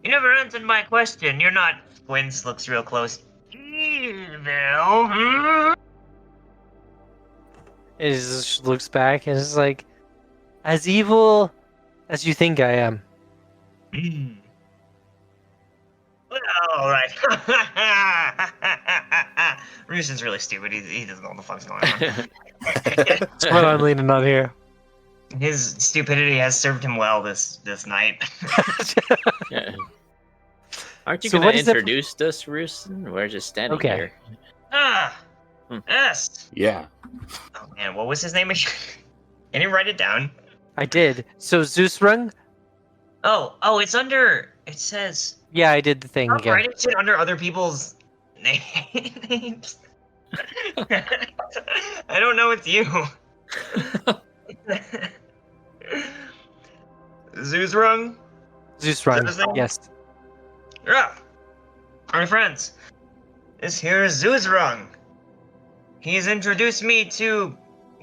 You never answered my question. You're not. Squints looks real close. Evil.
It just looks back and is like, as evil as you think I am.
Well, all right. Rooston's really stupid. He doesn't know what the fuck's going on.
That's what I'm leaning on here.
His stupidity has served him well this night.
Yeah. Aren't you
So
going
what
to
is it-
introduce us, Roosten? We're just standing
Okay.
here.
Yes.
Yeah.
Oh man, what was his name again? Can you write it down?
I did. So Zeusrung?
Oh, it's under. It says.
Yeah, I did the thing
Stop
again.
writing shit under other people's names. I don't know it's you. Zeusrung?
Zeusrung, yes.
Yeah. My friends. This here is Zeusrung. He's introduced me to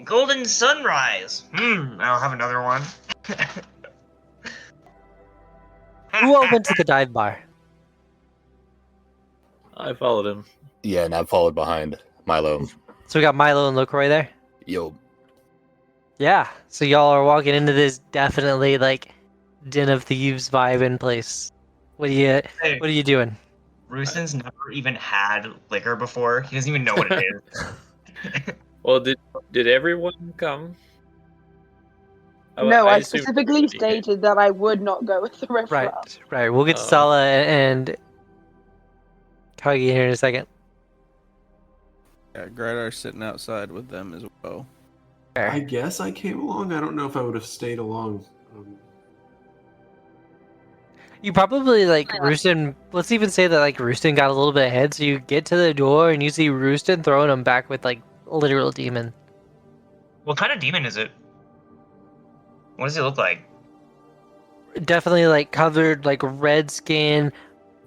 Golden Sunrise. I'll have another one.
Who all went to the dive bar?
I followed him.
Yeah, and I followed behind Mylo.
So we got Milo and LaCroix there?
Yo.
Yeah. So y'all are walking into this definitely like Den of Thieves vibe in place. What are you doing?
Rooston's never even had liquor before. He doesn't even know what it is.
Well, did everyone come?
No, I
assume-
specifically stated that I would not go with the riff
Right,
raff.
right. We'll get to
Oh.
Sala and Kagi here in a second.
Yeah, Grydar's sitting outside with them as well.
I guess I came along. I don't know if I would have stayed along.
You probably like Rooston. Let's even say that like Rooston got a little bit ahead, so you get to the door and you see Rooston throwing him back with like a literal demon.
What kind of demon is it? What does he look like?
Definitely like covered, like red skin,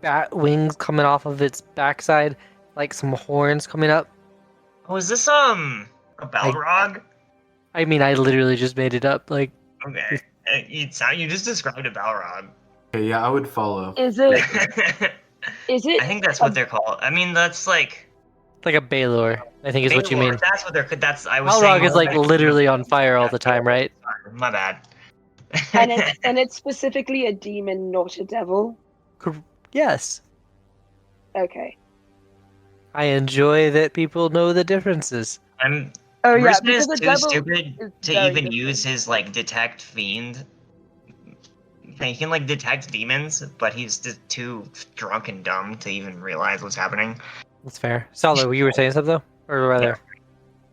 bat wings coming off of its backside, like some horns coming up.
Oh, is this a Balrog?
I mean, I literally just made it up. Like,
Okay. You just described a Balrog.
Okay, yeah, I would follow.
Is it?
I
Is it?
think that's what they're called. I mean, that's like.
like a Baylor, I think is what you
Balor,
mean.
That's what they're. That's I was saying.
Balrog is like literally on fire all the time, right?
My bad.
And it's specifically a demon, not a devil.
Yes.
Okay.
I enjoy that people know the differences.
I'm.
Oh yeah,
Rooston
because
is
the
too
devil
stupid
is
to
very
even
different.
use his like detect fiend. He can like detect demons, but he's just too drunk and dumb to even realize what's happening.
That's fair. Salo, you were saying something though? Or rather,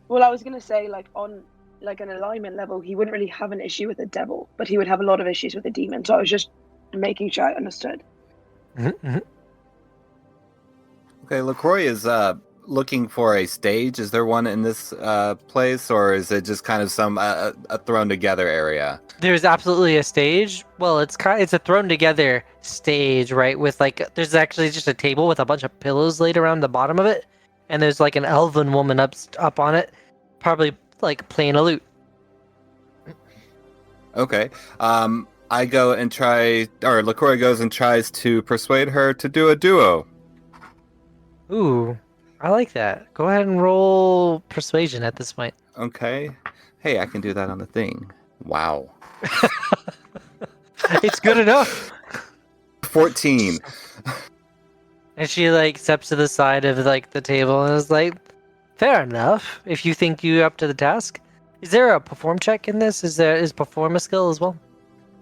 Well, I was gonna say like on like an alignment level, he wouldn't really have an issue with a devil, but he would have a lot of issues with a demon. So I was just making sure I understood.
Okay, LaCroix is looking for a stage. Is there one in this place, or is it just kind of some a thrown together area?
there's absolutely a stage. Well, it's a thrown together stage, right? With like, there's actually just a table with a bunch of pillows laid around the bottom of it, and there's like an elven woman up on it, probably like playing a lute.
Okay. I go and try, or LaCroix goes and tries to persuade her to do a duo.
Ooh, I like that. Go ahead and roll persuasion at this point.
Okay. Hey, I can do that on the thing. Wow.
It's good enough.
14.
And she like steps to the side of like the table and is like, fair enough. If you think you're up to the task. Is there a perform check in this? Is perform a skill as well?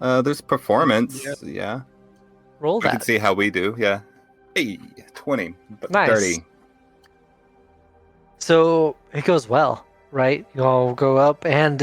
There's performance. Yeah.
Roll
We can
that.
see how we do. Yeah. Hey, 20.
Nice.
30.
So it goes well. right? You all go up and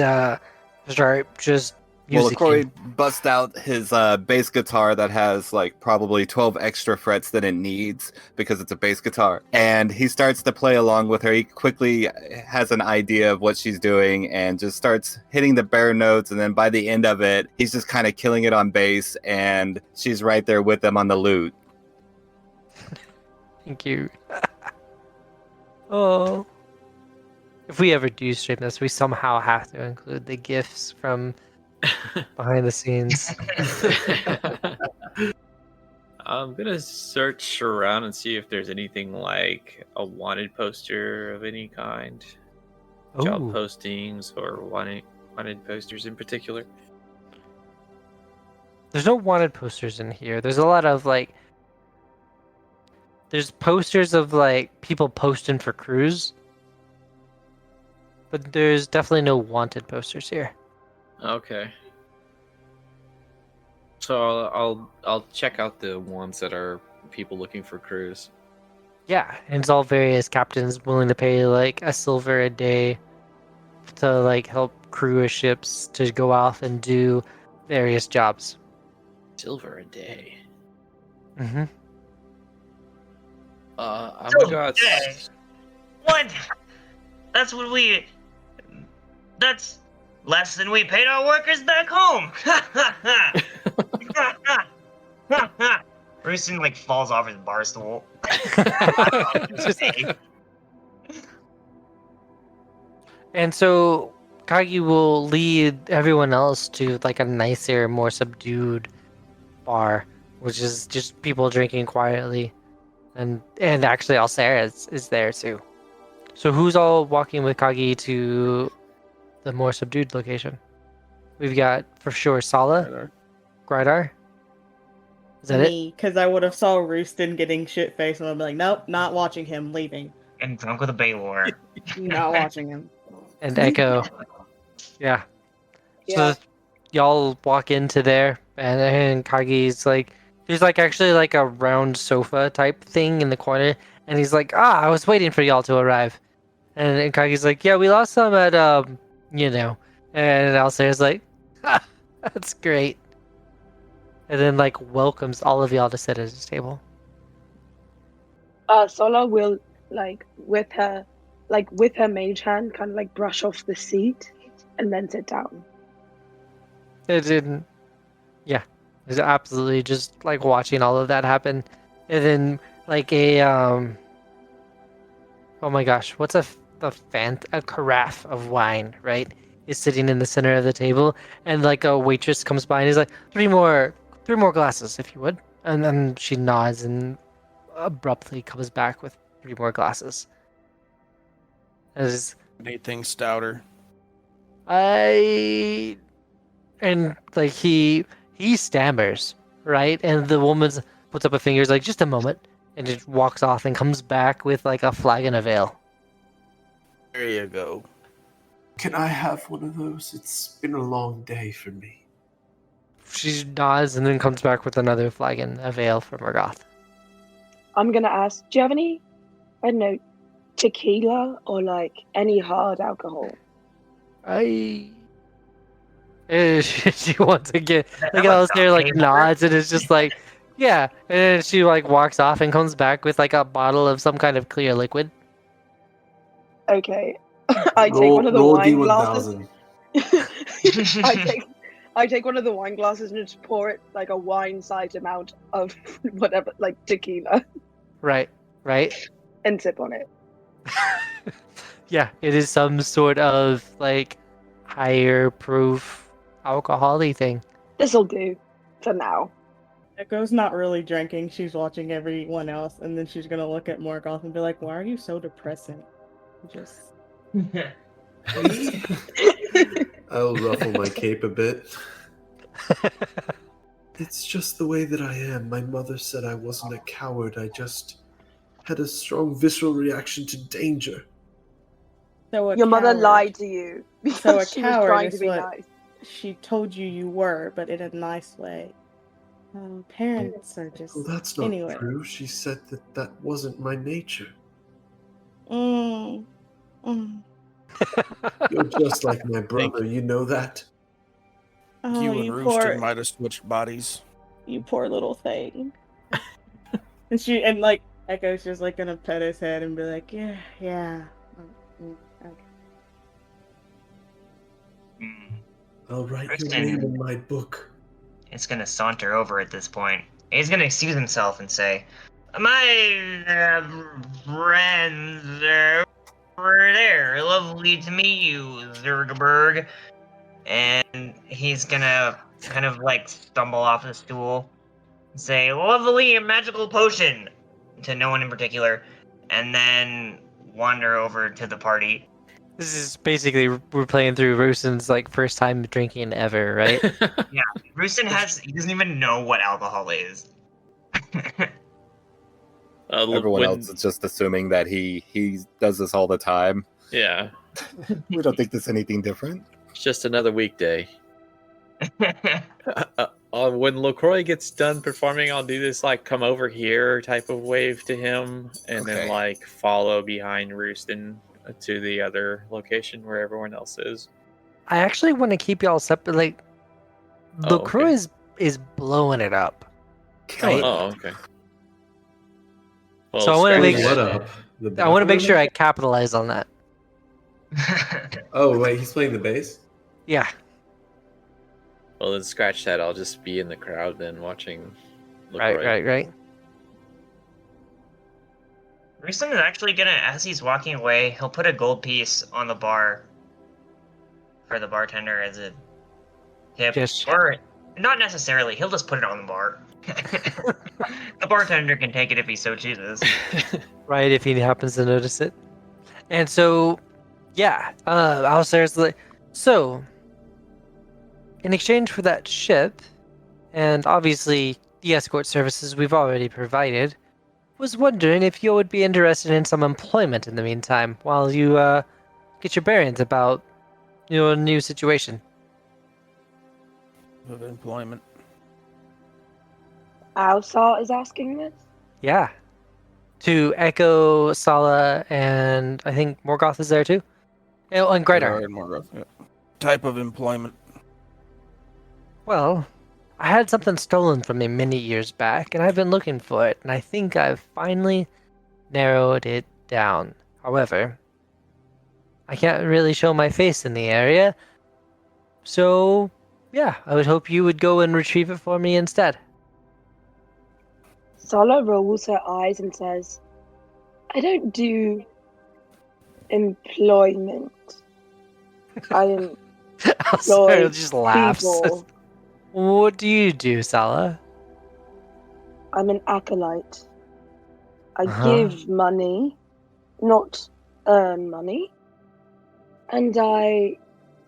start just
Well,
musicking.
LaCroix busts out his bass guitar that has like probably 12 extra frets than it needs because it's a bass guitar. And he starts to play along with her. He quickly has an idea of what she's doing and just starts hitting the bare notes. And then by the end of it, he's just kind of killing it on bass. And she's right there with him on the lute.
Thank you. Oh. If we ever do stream this, we somehow have to include the GIFs from behind the scenes.
I'm gonna search around and see if there's anything like a wanted poster of any kind, job
Oh,
postings or wanted posters in particular.
there's no wanted posters in here. There's a lot of like, there's posters of like people posting for crews, but there's definitely no wanted posters here.
Okay. So I'll check out the ones that are people looking for crews.
Yeah, and it's all various captains willing to pay like a silver a day to like help crew of ships to go off and do various jobs.
Silver a day.
Mm-hmm.
I'm
So,
gonna go
yeah. What? That's what we. That's less than we paid our workers back home. Rooston like falls off his bar stool.
And so Kagi will lead everyone else to like a nicer, more subdued bar, which is just people drinking quietly. And actually Alcera is there too. So who's all walking with Kagi to the more subdued location? We've got for sure Sala, Grydar. Is that it?
Me, because I would have saw Roosten getting shit faced and I'd be like, nope, not watching him, leaving.
And drunk with a Baylor.
Not watching him.
And Echo. Yeah.
Yeah.
So y'all walk into there, and Kagi's like, there's like actually like a round sofa type thing in the corner, and he's like, I was waiting for y'all to arrive. And Kagi's like, yeah, we lost some at, you know. And Alcera's like, that's great. And then like welcomes all of y'all to sit at his table.
Sola will with her mage hand kind of like brush off the seat and then sit down.
It didn't. Yeah, it's absolutely just like watching all of that happen, and then like a oh my gosh, what's a carafe of wine, right? Is sitting in the center of the table, and like a waitress comes by and is like, three more glasses, if you would. And then she nods and abruptly comes back with 3 more glasses. As
Made things stouter.
and like he stammers, right? And the woman puts up a finger, is like, just a moment, and just walks off and comes back with like a flagon of ale.
There you go.
Can I have one of those? It's been a long day for me.
She nods and then comes back with another flagon of ale from Morgoth.
I'm gonna ask, do you have any, I don't know, tequila or like any hard alcohol?
She once again, like I was there, like nods and it's just like, yeah. And then she like walks off and comes back with like a bottle of some kind of clear liquid.
Okay. I take one of the
roll
wine
D1000.
glasses. I take one of the wine glasses and just pour it like a wine-sized amount of whatever, like tequila,
Right.
and sip on it.
Yeah, it is some sort of like higher proof alcohol-y thing.
This'll do for now.
Echo's not really drinking. She's watching everyone else, and then she's gonna look at Morgoth and be like, "Why are you so depressing?" Just.
I'll ruffle my cape a bit. It's just the way that I am. My mother said I wasn't a coward. I just had a strong visceral reaction to danger.
So
Your mother lied to you because
So a
she was
coward
trying
is
to be
what-
nice.
She told you were, but in a nice way. Parents are just.
Well, that's not
anyway.
true. She said that wasn't my nature.
Mm.
You're just like my brother, you know that?
Oh,
You and
you
Rooston
poor,
might have switched bodies.
you poor little thing. and like Echo's just like gonna pet his head and be like, yeah, yeah. Okay.
I'll write your
Roosten
name in my book.
is gonna saunter over at this point. He's gonna excuse himself and say, "My friends over there. Lovely to meet you, Zergberg." And he's gonna kind of like stumble off the stool and say, "Lovely magical potion," to no one in particular, and then wander over to the party.
This is basically we're playing through Roosten's like first time drinking ever, right?
Rooston he doesn't even know what alcohol is.
Everyone else is just assuming that he does this all the time.
Yeah,
We don't think there's anything different.
it's just another weekday. When LaCroix gets done performing, I'll do this like come over here type of wave to him, and then
Okay.
like follow behind Rooston to the other location where everyone else is.
I actually want to keep y'all separate. Like,
Oh,
LaCroix
okay.
is blowing it up. Right.
Oh, okay. Well,
So I wanna
scratch
make
that
sure-
What
then.
up? The
I want to make
bathroom?
sure I capitalize on that.
Oh, wait, he's playing the bass?
Yeah.
Well, then scratch that. I'll just be in the crowd then watching LaCroix.
Right.
Rooston is actually gonna, as he's walking away, he'll put a gold piece on the bar for the bartender as a tip.
Just-
Or not necessarily, he'll just put it on the bar. The bartender can take it if he so chooses.
Right, if he happens to notice it. And so, yeah, Alistair's like, so, in exchange for that ship, and obviously the escort services we've already provided, was wondering if you would be interested in some employment in the meantime, while you get your bearings about your new situation.
Of employment.
Alsar is asking this?
Yeah. To Echo, Sala, and I think Morgoth is there too. Oh, and Grydar.
And Morgoth, yeah. Type of employment.
Well, I had something stolen from me many years back, and I've been looking for it, and I think I've finally narrowed it down. However, I can't really show my face in the area, so yeah, I would hope you would go and retrieve it for me instead.
Sala rolls her eyes and says, I don't do employment. I
Sarah
employ
just laughs.
people.
What do you do, Sala?
I'm an acolyte. I
Uh-huh.
give money, not earn money. And I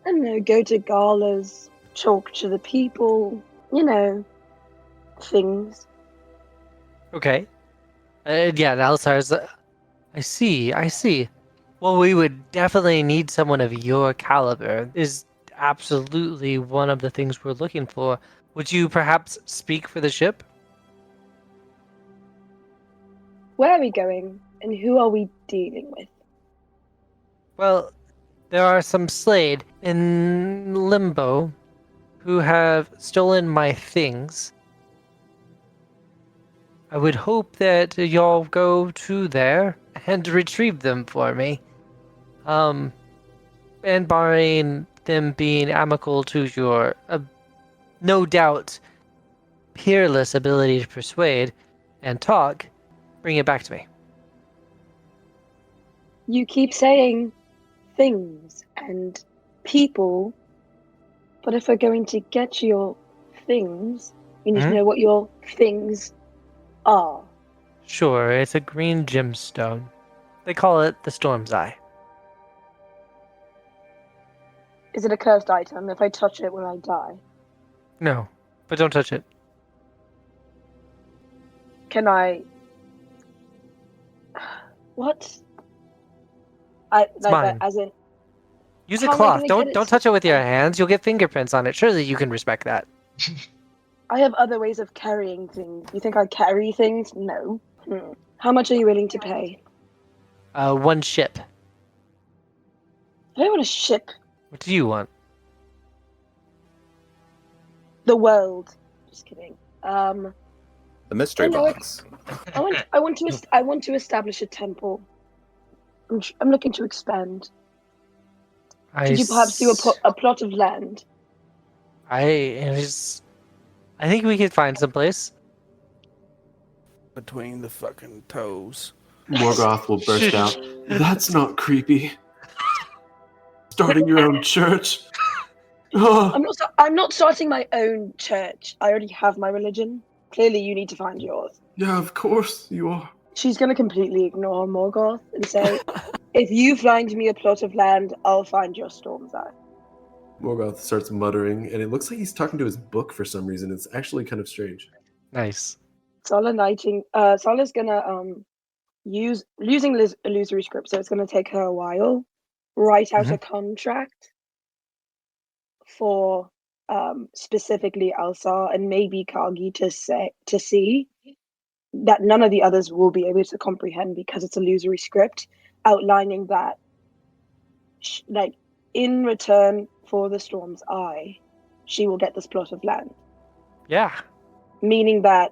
don't know, go to galas, talk to the people, things.
Okay. Yeah, Alisar's. I see. Well, we would definitely need someone of your caliber. Is absolutely one of the things we're looking for. Would you perhaps speak for the ship?
Where are we going, and who are we dealing with?
Well, there are some Slade in Limbo who have stolen my things. I would hope that y'all go to there and retrieve them for me. And barring them being amicable to your, no doubt, peerless ability to persuade and talk, bring it back to me.
You keep saying things and people, but if we're going to get your things, we need to know what your things are.
Sure, it's a green gemstone. They call it the Storm's Eye.
Is it a cursed item? If I touch it, will I die?
No, but don't touch it.
Can I... What?
It's mine.
As in...
Use a
How am I
cloth.
gonna
Don't
get it
don't
to-
touch it with your hands. You'll get fingerprints on it. Surely you can respect that.
I have other ways of carrying things. You think I carry things? No. How much are you willing to pay?
1 ship.
I want a ship.
What do you want?
The world. Just kidding.
The mystery
Oh, no,
box.
I want to establish a temple. I'm looking to expand. Could you perhaps do a plot of land?
I think we could find some place.
Between the fucking toes.
Morgoth will burst out. That's not creepy. Starting your own church. Oh.
I'm not starting my own church. I already have my religion. Clearly, you need to find yours.
Yeah, of course you are.
She's going to completely ignore Morgoth and say, if you find me a plot of land, I'll find your Storm's Eye.
Morgoth starts muttering, and it looks like he's talking to his book for some reason. It's actually kind of strange.
Nice.
Sala Nightingale. Sala's going to using illusory script, so it's going to take her a while. Write out a contract for specifically Alsar and maybe Kagi to see that none of the others will be able to comprehend because it's illusory script, outlining that like in return for the Storm's Eye, she will get this plot of land.
Yeah.
Meaning that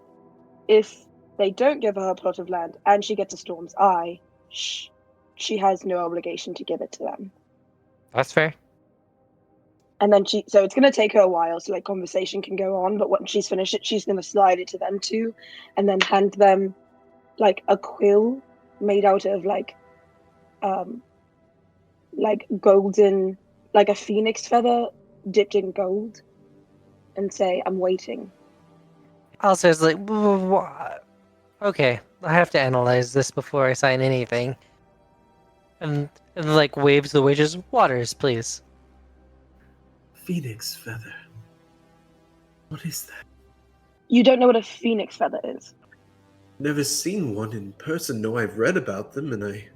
if they don't give her a plot of land and she gets a Storm's Eye, she has no obligation to give it to them.
That's fair.
And then so it's going to take her a while, so like conversation can go on, but once she's finished it, she's going to slide it to them too, and then hand them like a quill made out of like golden, like a phoenix feather dipped in gold, and say, I'm waiting.
Alistair's like, okay, I have to analyze this before I sign anything. And like waves the wages, waters, please.
Phoenix feather. What is that?
You don't know what a phoenix feather is?
Never seen one in person. No, I've read about them, and I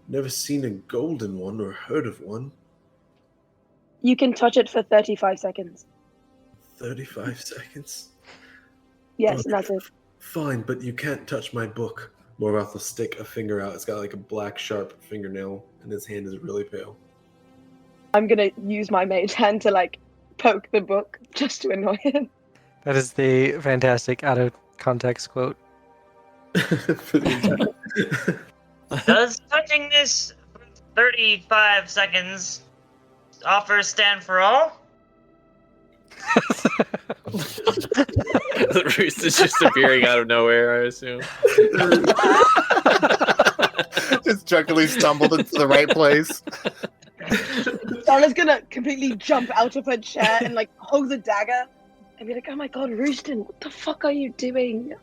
never seen a golden one or heard of one.
You can touch it for 35 seconds.
35 seconds?
Yes, and that's it.
Fine, but you can't touch my book. Morgoth will stick a finger out. It's got like a black, sharp fingernail, and his hand is really pale.
I'm gonna use my mage hand to like poke the book just to annoy him.
That is the fantastic out of context quote.
Does touching this for 35 seconds offer stand for all?
Roosten's just appearing out of nowhere, I assume.
Just drunkenly stumbled into the right place.
Sala's gonna completely jump out of her chair and like hold the dagger and be like, oh my god, Roosten, what the fuck are you doing?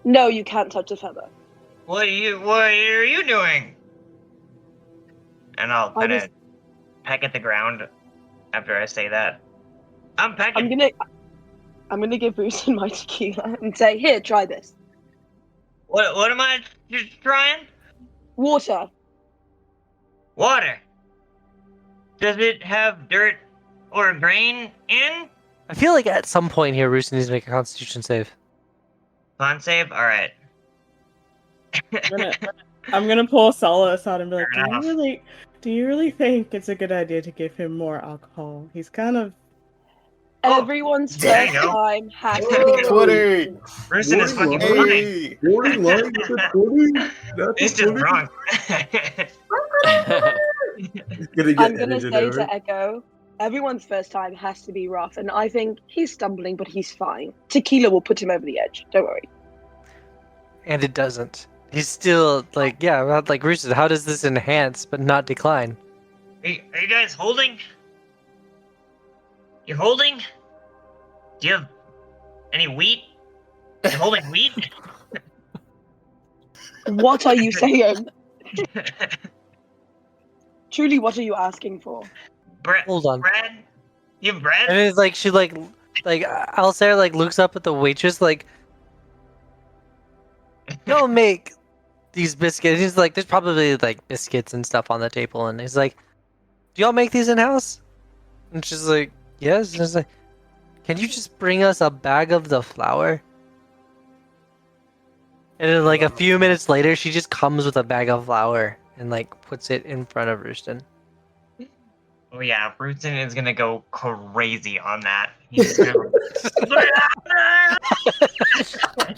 No, you can't touch a feather.
What are you doing? And I'll kind of peck at the ground after I say that. I'm pecking.
I'm gonna give Roosten my tequila and say, here, try this.
What am I trying?
Water.
Water. Does it have dirt or grain in?
I feel like at some point here, Rooster needs to make a Constitution save.
Con save? Alright.
I'm gonna pull Sala aside and be like,
Fair enough.
do you really think it's a good idea to give him more alcohol? He's kind of...
Everyone's
there you
first
go.
time has to be
20!
Roosten is fucking fine.
40 lines of 20?
He's just drunk.
I'm gonna say to Echo, everyone's first time has to be rough, and I think he's stumbling, but he's fine. Tequila will put him over the edge. Don't worry.
And it doesn't. He's still like, yeah, not like Rooster. How does this enhance but not decline?
Are you guys holding? You holding? Do you have any wheat? You holding wheat?
What are you saying? Truly, what are you asking for?
Hold on.
Bread? You have bread?
And it's like she like Alistair like looks up at the waitress like, y'all make these biscuits. He's like, there's probably like biscuits and stuff on the table, and he's like, do y'all make these in house? And she's like, yes. And he's like, can you just bring us a bag of the flour? And then like a few minutes later, she just comes with a bag of flour and like puts it in front of Rooston.
Oh yeah, Roosten is gonna go crazy on that. He's just gonna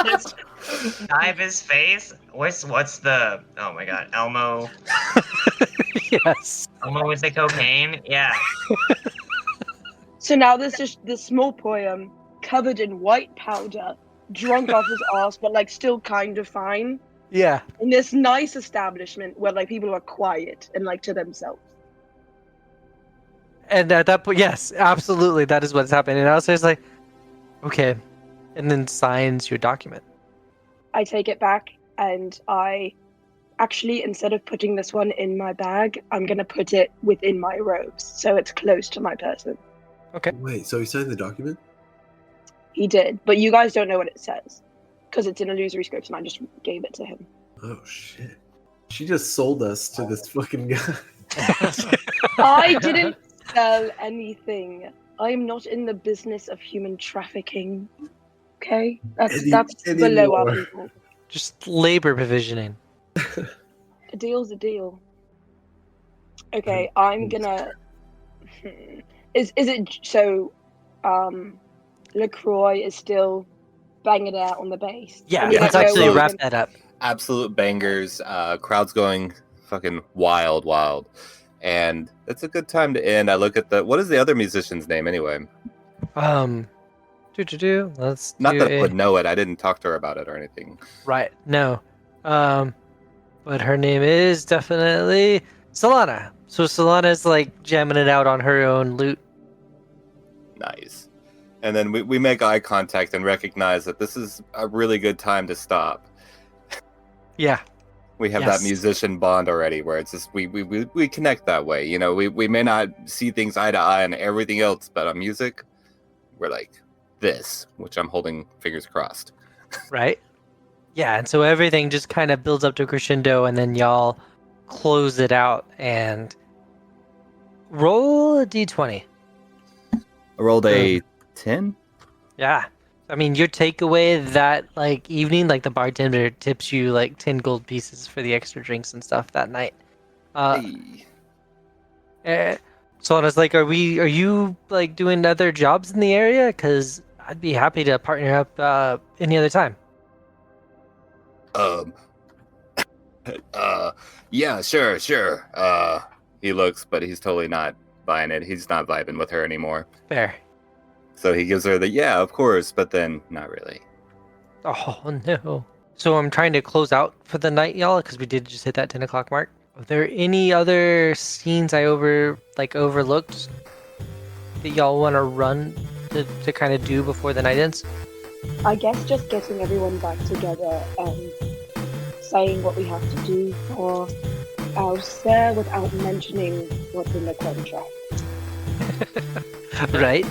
just dive his face. What's the? Oh my god, Elmo.
Yes.
Elmo with the cocaine. Yeah.
So now there's just this small poem covered in white powder, drunk off his ass, but like still kind of fine.
Yeah.
In this nice establishment where like people are quiet and like to themselves.
And at that point, yes, absolutely, that is what's happening. And I was just like, okay, and then signs your document.
I take it back and I actually, instead of putting this one in my bag, I'm gonna put it within my robes so it's close to my person.
Okay.
Wait, so he signed the document?
He did, but you guys don't know what it says because it's an illusory script and I just gave it to him.
Oh shit! She just sold us to this fucking guy.
I didn't sell anything. I am not in the business of human trafficking. Okay, that's below our people.
Just labor provisioning.
A deal's a deal. Okay, I'm gonna. Is it so? LaCroix is still banging it out on the bass.
Yeah,
And we
let's
don't know
actually
where we're
wrap
gonna-
that up.
Absolute bangers. Crowd's going fucking wild. And it's a good time to end. I look at what is the other musician's name anyway?
Let's
Not
do
that I would know it. I didn't talk to her about it or anything.
Right. No. But her name is definitely Solana. So Solana's like jamming it out on her own lute.
Nice. And then we make eye contact and recognize that this is a really good time to stop.
Yeah.
We have
Yes.
that musician bond already where it's just we connect that way. You know, we may not see things eye to eye on everything else, but on music, we're like this, which I'm holding fingers crossed.
Right? Yeah, and so everything just kind of builds up to a crescendo, and then y'all close it out and roll a d20.
I rolled a 10.
Yeah. I mean, your takeaway that like evening, like the bartender tips you like 10 gold pieces for the extra drinks and stuff that night. So I was like, are you like doing other jobs in the area? Because I'd be happy to partner up any other time.
Yeah, sure. He looks, but he's totally not buying it. He's not vibing with her anymore.
Fair.
So he gives her the, yeah, of course, but then not really.
Oh no. So I'm trying to close out for the night, y'all, because we did just hit that 10 o'clock mark. Are there any other scenes I overlooked that y'all want to run to kind of do before the night ends?
I guess just getting everyone back together and saying what we have to do for ours there without mentioning what's in the contract.
Right?